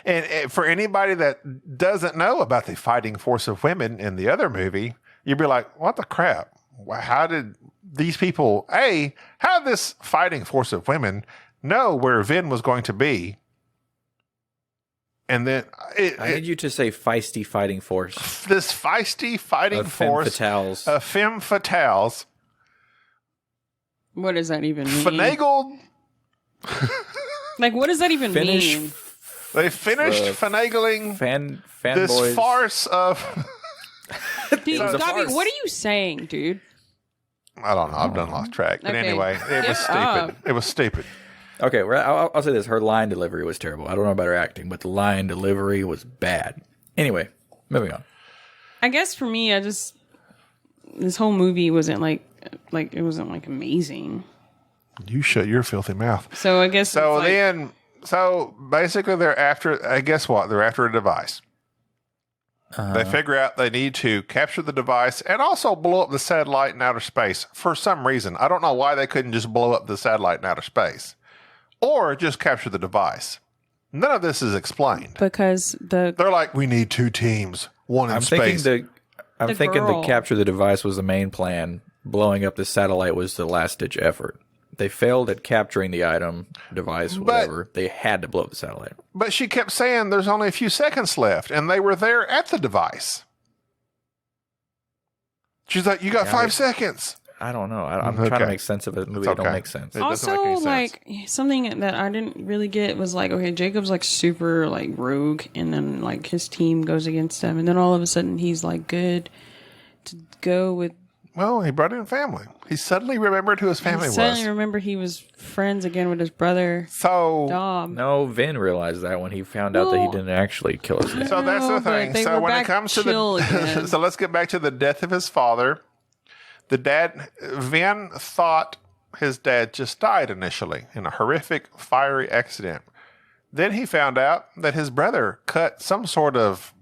and for anybody that doesn't know about the fighting force of women in the other movie, you'd be like, what the crap? How did these people, how did this fighting force of women know where Vin was going to be? And then I need you to say feisty fighting force. This feisty fighting Of femme force fatales. of femme fatales What does that even mean? finagled. Like, what does that even mean? They finished finagling this fanboys. farce of. Dude, was a Gabby, farce. what are you saying, dude? I don't know. I've done lost track. But Okay. anyway, it was Give stupid. up. It was stupid. Okay, I'll say this. Her line delivery was terrible. I don't know about her acting, but the line delivery was bad. Anyway, moving on. I guess for me, this whole movie wasn't like it wasn't like amazing. You shut your filthy mouth. So I guess So it's like, so basically they're after, I guess what? They're after a device. They figure out they need to capture the device and also blow up the satellite in outer space for some reason. I don't know why they couldn't just blow up the satellite in outer space or just capture the device. None of this is explained. because They're like, we need 2 teams, one in space. I'm thinking girl. the capture the device was the main plan. Blowing up the satellite was the last ditch effort. They failed at capturing the item, device, whatever. They had to blow up the satellite. But she kept saying there's only a few seconds left, and they were there at the device. She's like, you got 5 seconds. I don't know. I'm trying to make sense of a movie that okay. don't make sense. It doesn't also make any sense. like something that I didn't really get was like, okay, Jacob's like super like rogue, and then like his team goes against him, and then all of a sudden he's like good to go with. Well, he brought in family. He suddenly remembered who his family was. Suddenly remember he was friends again with his brother So, Dom. No, Vin realized that when he found out that he Well, didn't actually kill his dad. so that's the No, but thing. they So were when it back comes to chill the, again. so let's get back to the death of his father. The dad, Vin thought his dad just died initially in a horrific fiery accident. Then he found out that his brother cut some sort of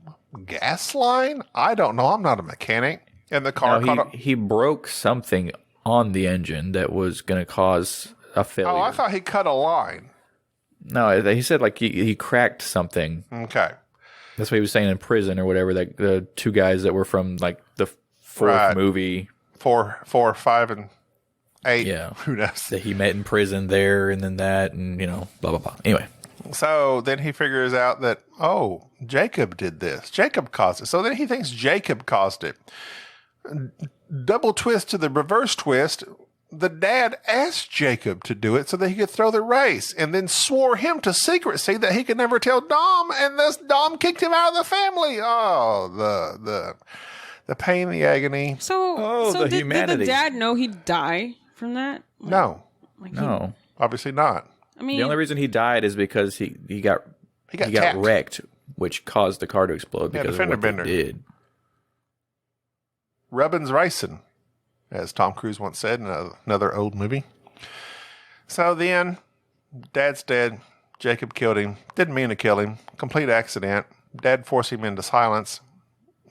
gas line. I don't know. I'm not a mechanic. And the car No, caught he broke something on the engine that was going to cause a failure. Oh, I thought he cut a line. No, he said like he cracked something. Okay. That's what he was saying in prison or whatever. Like the 2 guys that were from like the 4th Right. movie 4, 5, and 8. Yeah. Who knows? that he met in prison there, and then that, and blah blah blah. Anyway, So then he figures out that, oh, Jacob did this. Jacob caused it. So then he thinks Jacob caused it. Double twist to the reverse twist. The dad asked Jacob to do it so that he could throw the race, and then swore him to secrecy that he could never tell Dom, and this Dom kicked him out of the family. Oh, the pain, the agony. So, the did humanity. the dad know he'd die from that? No, Like, no. obviously not. I mean, The only reason he died is because he got tapped. wrecked, which caused the car to explode Yeah, because the of what fender they bender. did. Rubbin's racing, as Tom Cruise once said in another old movie. So then, Dad's dead. Jacob killed him. Didn't mean to kill him. Complete accident. Dad forced him into silence.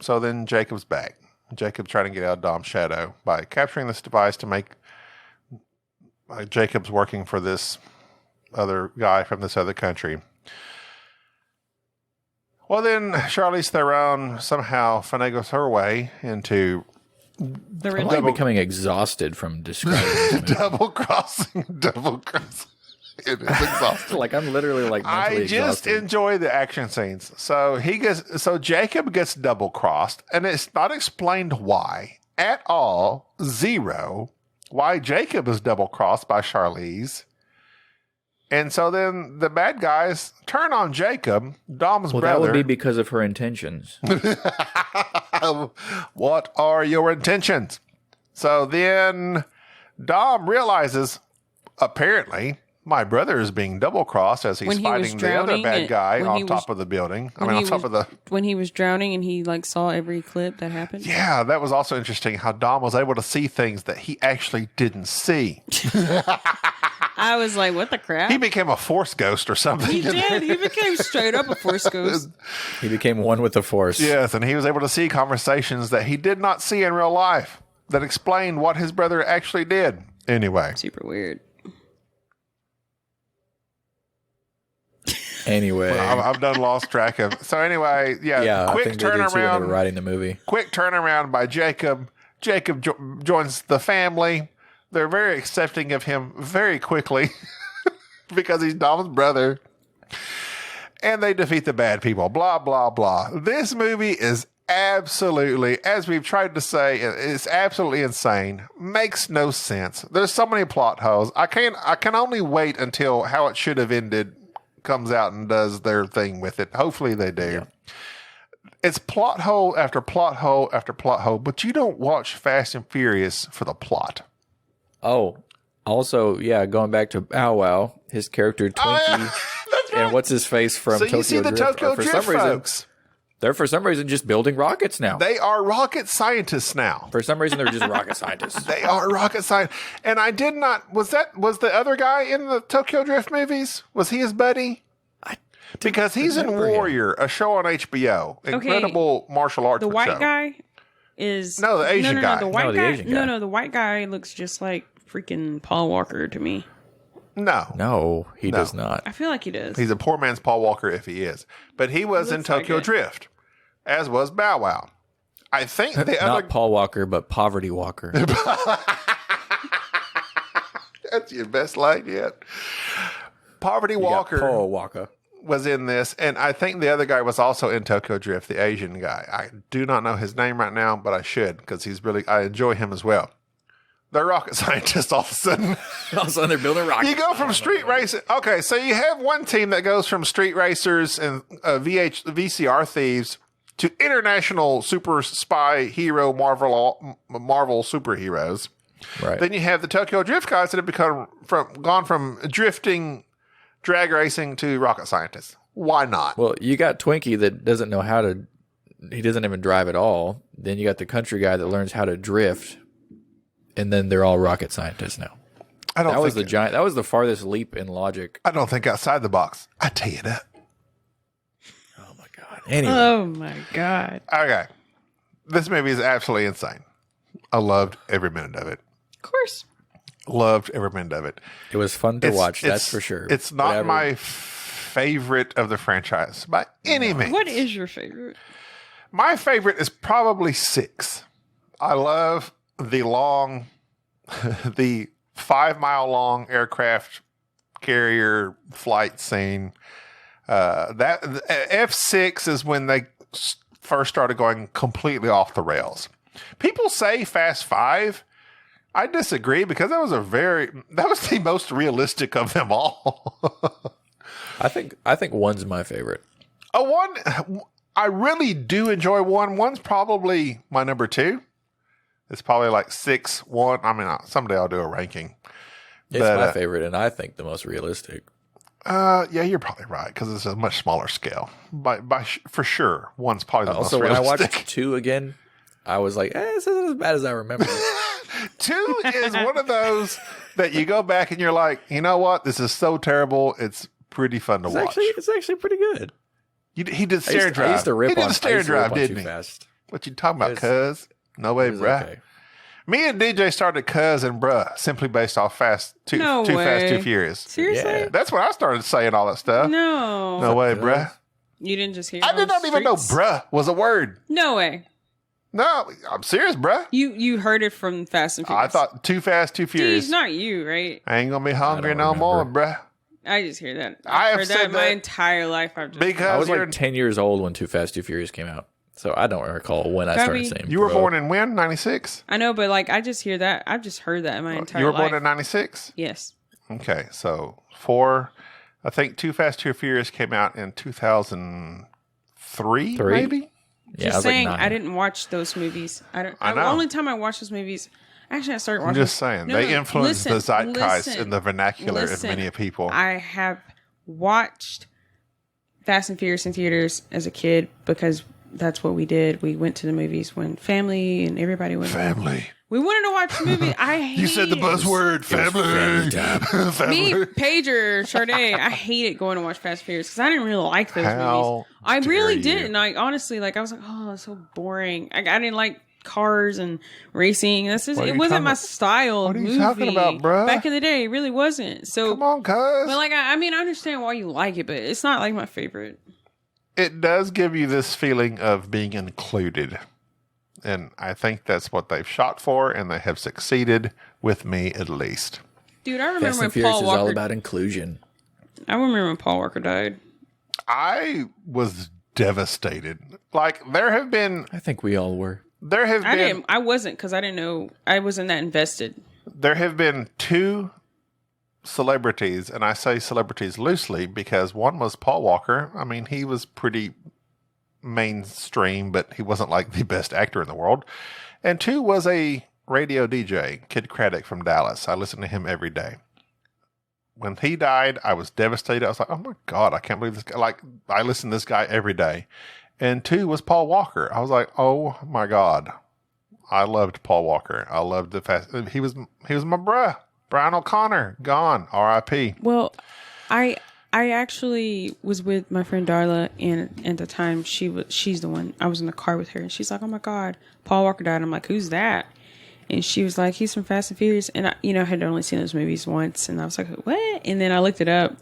So then Jacob's back. Jacob's trying to get out of Dom's shadow by capturing this device to make Jacob's working for this other guy from this other country. Well, then Charlize Theron somehow finagles her way into the I'm red like becoming exhausted from describing this movie. double crossing. It is exhausting. Like I'm literally like mentally I just exhausted. enjoy the action scenes. So Jacob gets double crossed, and it's not explained why at all. 0. Why Jacob is double crossed by Charlize. And so then the bad guys turn on Jacob, Dom's Well, brother. that would be because of her intentions. What are your intentions? So then Dom realizes, apparently, my brother is being double-crossed as he's When he was fighting the other drowning bad and- guy when on he top was- of the building. when on he top was- of the... When he was drowning and he like saw every clip that happened. Yeah, that was also interesting how Dom was able to see things that he actually didn't see. I was like, what the crap? He became a force ghost or something. He did. He became straight up a force ghost. He became one with the Force. Yes, and he was able to see conversations that he did not see in real life that explained what his brother actually did. Anyway. Super weird. Anyway. I've done lost track of. So anyway, Yeah, I quick think they did too when they were turnaround. writing the movie. Quick turnaround by Jacob. Jacob joins the family. They're very accepting of him very quickly because he's Dom's brother. And they defeat the bad people. Blah, blah, blah. This movie is absolutely, as we've tried to say, it's absolutely insane. Makes no sense. There's so many plot holes. I can only wait until How It Should Have Ended comes out and does their thing with it. Hopefully they do. Yeah. It's plot hole after plot hole after plot hole, but you don't watch Fast and Furious for the plot. Oh, also, yeah, going back to Bow Wow, his character Twinkie, That's right. and what's his face from So Tokyo you see the Drift. Tokyo For Drift some reason, folks. they're for some reason just building rockets now. They are rocket scientists now. For some reason, they're just rocket scientists. They are rocket science. And I did not, was the other guy in the Tokyo Drift movies? Was he his buddy? Because he's in Warrior, a show on HBO. Incredible martial arts The white show. guy is No, the Asian guy. The white No, the guy. Asian guy. No, the white guy looks just like freaking Paul Walker to me. No. No, he does not. I feel like he does. He's a poor man's Paul Walker if he is. But he was in Looks like Tokyo it. Drift, as was Bow Wow. I think the Not other... Paul Walker, but Poverty Walker. That's your best line yet. Poverty You got Walker Paul Walker. was in this, and I think the other guy was also in Tokyo Drift, the Asian guy. I do not know his name right now, but I should, because I enjoy him as well. They're rocket scientists all of a sudden. All of a sudden, they're building rockets. You go from street racing. Okay, so you have one team that goes from street racers and VCR thieves to international super spy hero Marvel superheroes. Right. Then you have the Tokyo Drift guys that have gone from drifting, drag racing to rocket scientists. Why not? Well, you got Twinkie that doesn't know how to. He doesn't even drive at all. Then you got the country guy that learns how to drift, and then they're all rocket scientists now. That was the farthest leap in logic. I don't think outside the box. I tell you that. Oh my god. Anyway, Oh my god. Okay, this movie is absolutely insane. I loved every minute of it. Of course. Loved every minute of it. it was fun to watch. That's for sure. It's not Whatever. my favorite of the franchise by any means. What is your favorite? My favorite is probably 6. I love the long, the 5-mile long aircraft carrier flight scene. That F6 is when they first started going completely off the rails. People say Fast 5. I disagree because that was the most realistic of them all. I think one's my favorite. I really do enjoy 1. 1's probably my number 2. It's probably like 6, 1. I mean, someday I'll do a ranking. It's my favorite, and I think the most realistic. Yeah, you're probably right because it's a much smaller scale. For sure, 1's probably the most Also, when I realistic. watched 2 again, I was like, this isn't as bad as I remember. 2 is one of those that you go back and you're like, you know what? This is so terrible. It's pretty fun to watch. It's actually pretty good. He did stare and I drive. used to rip he did on the stare and drive, Too didn't he? Fast. What you talking about, It cuz? No way, It was bruh. okay. Me and DJ started cuz and bruh simply based off Too No Fast, way. Too Furious. Seriously? Yeah. That's when I started saying all that stuff. No. No way, Cuz. bruh. You didn't just hear I did on not even know streets? bruh was a word. No way. No, I'm serious, bruh. You heard it from Fast and Furious. I thought Too Fast, Too Furious. Geez, not you, right? I ain't gonna be hungry I no don't more, remember. bruh. I just hear that. I I've have heard said that my that entire life. I've just because I was you're, like 10 years old when Too Fast, Too Furious came out. So I don't recall when I Probably- started saying you were bro. born in when? 96? I know, but like I just hear that. I've just heard that in my entire You were life. born in 96? Yes. Okay, so 4. I think Too Fast, Too Furious came out in 2003, maybe? Yeah, Just I was saying, like 9. I didn't watch those movies. I know. The only time I watched those movies, actually, I started watching. I'm just saying. They influenced the zeitgeist in the vernacular of many people. I have watched Fast and Furious in theaters as a kid because that's what we did. We went to the movies when family and everybody went. Family. We wanted to watch the movie. You said the buzzword, family. Me, Pager, Sade, I hated going to watch Fast and Furious because I didn't really like those movies. I really didn't. I honestly, I was like, oh, it's so boring. I didn't like cars and racing. It wasn't my style of movie. What are you talking about, bruh? Back in the day, it really wasn't. So come on, cuz. But I understand why you like it, but it's not like my favorite. It does give you this feeling of being included. And I think that's what they've shot for, and they have succeeded with me at least. Dude, I remember Fast when and Furious Paul is Walker... all about inclusion. I remember when Paul Walker died. I was devastated. There have been... I think we all were. I wasn't, because I didn't know... I wasn't that invested. There have been 2 celebrities, and I say celebrities loosely because one was Paul Walker. I mean, he was pretty mainstream, but he wasn't like the best actor in the world. And 2 was a radio DJ, Kid Craddock from Dallas. I listen to him every day. When he died, I was devastated. I was like, oh my God, I can't believe this guy. I listen to this guy every day. And 2 was Paul Walker. I was like, oh my God. I loved Paul Walker. I loved the fast. He was my bruh. Brian O'Connor, gone. R.I.P. Well, I actually was with my friend Darla, and at the time she's the one. I was in the car with her, and she's like, "Oh my God, Paul Walker died." I'm like, "Who's that?" And she was like, "He's from Fast and Furious." And I had only seen those movies once, and I was like, "What?" And then I looked it up,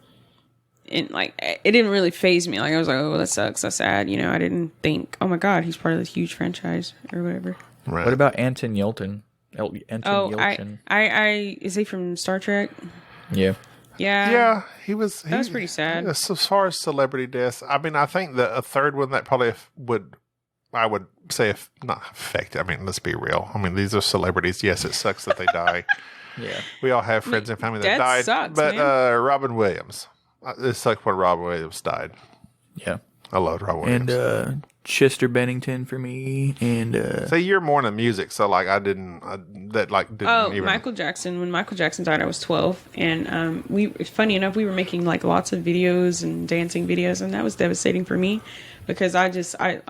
and it didn't really faze me. I was like, "Oh, that sucks. That's sad." I didn't think, "Oh my God, he's part of this huge franchise or whatever." Right. What about Anton Yelchin? Yelchin. Is he from Star Trek? Yeah. Yeah, that was pretty sad. As far as celebrity deaths, I mean, I think a third one that probably I would say if not affected. I mean, let's be real. I mean, these are celebrities. Yes, it sucks that they die. Yeah. We all have friends and family that Death died. sucks, but man. Robin Williams. It sucked when Robin Williams died. Yeah. I loved Robin Williams. And Chester Bennington for me. And see, you're more into music, so didn't even. Michael Jackson. When Michael Jackson died, I was 12, and funny enough, we were making lots of videos and dancing videos, and that was devastating for me because I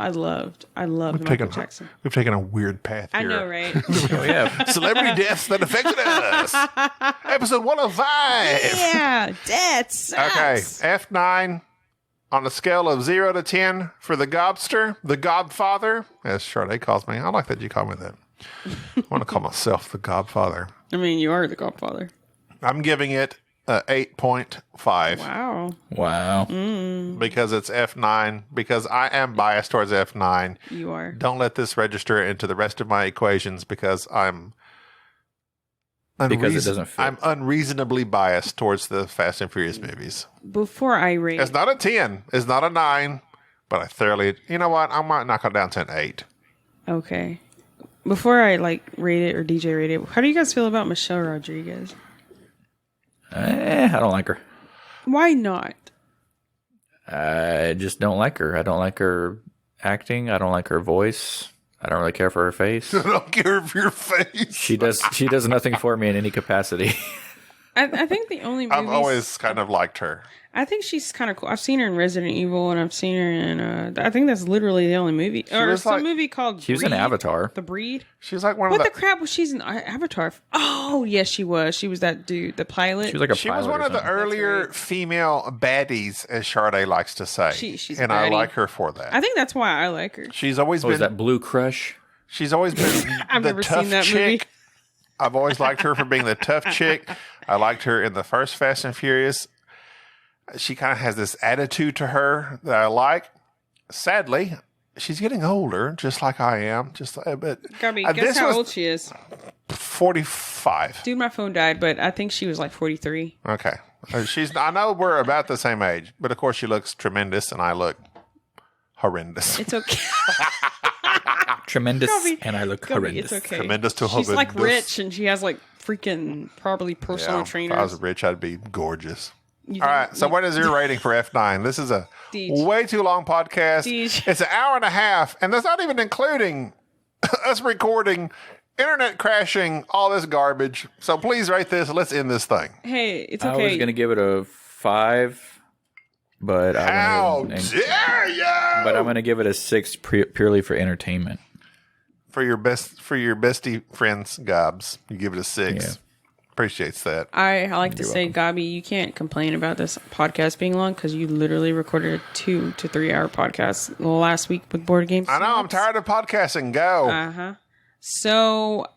loved Michael Jackson. We've taken a weird path here. I know, right? oh, yeah. Celebrity deaths that affected us. Episode 105. Yeah, death sucks. Okay, F9. On a scale of 0 to 10 for the Gobster, the Godfather, as Sade calls me. I like that you call me that. I want to call myself the Godfather. I mean, you are the Godfather. I'm giving it 8.5. Wow. Because it's F9. Because I am biased towards F9. You are. Don't let this register into the rest of my equations because because it doesn't fit. I'm unreasonably biased towards the Fast and Furious movies. Before I rate... It's not a 10. It's not a 9. But I thoroughly... You know what? I might knock it down to an 8. Okay. Before I rate it or DJ rate it, how do you guys feel about Michelle Rodriguez? I don't like her. Why not? I just don't like her. I don't like her acting. I don't like her voice. I don't really care for her face. I don't care for your face. She does nothing for me in any capacity. I think the only movies... I've always kind of liked her. I think she's kind of cool. I've seen her in Resident Evil, and I've seen her in... I think that's literally the only movie. Or some movie called She was in Avatar. The Breed. She was like one What of the crap was she's in Avatar? Oh, yes, she was. She was that dude, the pilot. She was like a She pilot was one or of the something. earlier female baddies, as Sade likes to say. She's and a I baddie. like her for that. I think that's why I like her. She's always Was been... that Blue Crush? She's always been I've the never tough seen that chick. movie. I've always liked her for being the tough chick. I liked her in the first Fast and Furious. She kind of has this attitude to her that I like. Sadly, she's getting older, just like I am. But Gabby, this guess how was old she is. 45. Dude, my phone died, but I think she was 43. Okay, I know we're about the same age, but of course she looks tremendous, and I look horrendous. It's okay. Tremendous, Gabby, and I look Gabby, horrendous. it's okay. Tremendous to She's horrendous. rich, and she has freaking probably personal Yeah, if trainers. I was rich, I'd be gorgeous. All right. So what is your rating for F9? This is a Deej. way too long podcast. Deej. It's an hour and a half, and that's not even including us recording, internet crashing, all this garbage. So please rate this. Let's end this thing. Hey, it's I okay. was going to give it a 5, but How dare you? But I'm going to give it a 6 purely for entertainment. For your bestie friends, Gobs, you give it a 6. Yeah. Appreciates that. I like to say, Gabi, you can't complain about this podcast being long because you literally recorded a 2 to 3 hour podcast last week with board games. I know. I'm tired of podcasting. Go. Uh-huh. So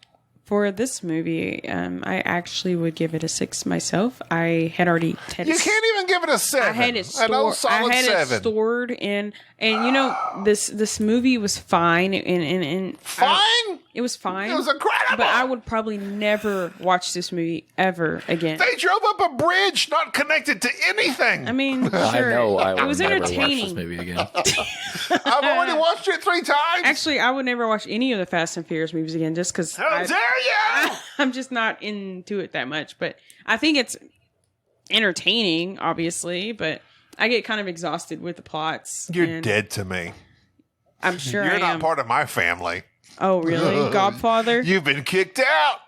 for this movie, I actually would give it a 6 myself. I had already had You can't even give it a 7. I had it stored. An old solid I had 7. it stored, and you know this movie was fine, and Fine? it was fine. It was incredible. But I would probably never watch this movie ever again. They drove up a bridge not connected to anything. I mean, sure, I know I it will was never watch entertaining. this movie again. I've already watched it 3 times. Actually, I would never watch any of the Fast and Furious movies again, just because How dare you? I'm just not into it that much. But I think it's entertaining, obviously. But I get kind of exhausted with the plots. You're and dead to me. I'm sure You're I not am. part of my family. Oh, really? Godfather? You've been kicked out.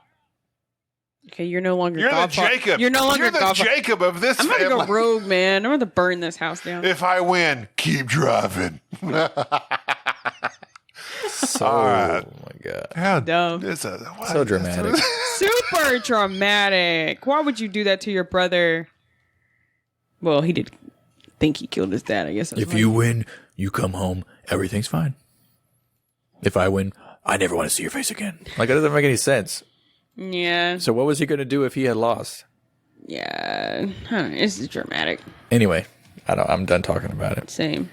Okay, you're no longer You're the Godfather. Jacob. You're no longer You're the Godfather. Jacob of this I'm going to family. go rogue, man. I'm going to burn this house down. If I win, keep driving. So, All right. oh my God. How Dumb. It's So dramatic. Super dramatic. Why would you do that to your brother? Well, he did think he killed his dad, I guess. If you win, you come home, everything's fine. If I win, I never want to see your face again. Like, that doesn't make any sense. Yeah. So what was he going to do if he had lost? Yeah. Huh, this is dramatic. Anyway, I'm done talking about it. Same.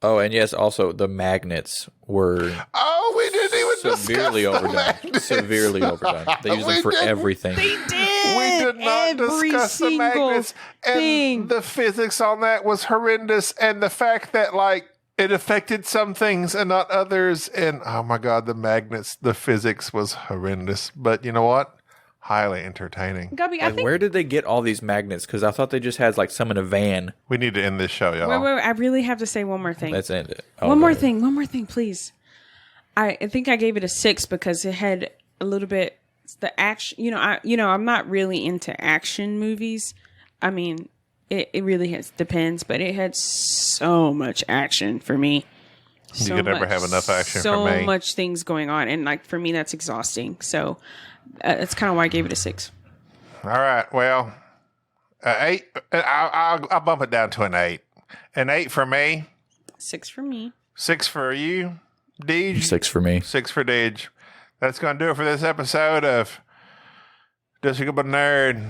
Oh, and yes, also the magnets were Oh, we didn't even severely discuss the overdone. magnets. Severely overdone. They use them We for didn't. everything. They did. We did not Every discuss the single magnets. thing. And the physics on that was horrendous. And the fact that, like, it affected some things and not others. And, oh my God, the magnets, the physics was horrendous. But you know what? Highly entertaining. Gabby, I And think. where did they get all these magnets? Because I thought they just had like some in a van. We need to end this show, y'all. Wait, I really have to say one more thing. Let's end it. One more thing, please. I think I gave it a 6 because it had a little bit the action. I'm not really into action movies. I mean, it really depends, but it had so much action for me. You could never have enough action so for me. So much things going on, and like for me, that's exhausting. So that's kind of why I gave it a 6. All right. Well, 8. I'll bump it down to an 8. An 8 for me. 6 for me. 6 for you, Deej. 6 for me. 6 for Deej. That's going to do it for this episode of Disagreeablenerd.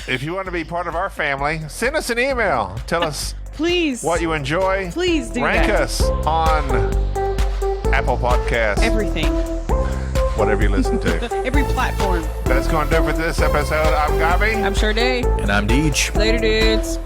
If you want to be part of our family, send us an email. Tell us Please. what you enjoy. Please do Rank that. us on Apple Podcasts, Everything. whatever you listen to. Every platform. That's going to do it for this episode. I'm Gabi. I'm Sade. And I'm Deej. Later, dudes.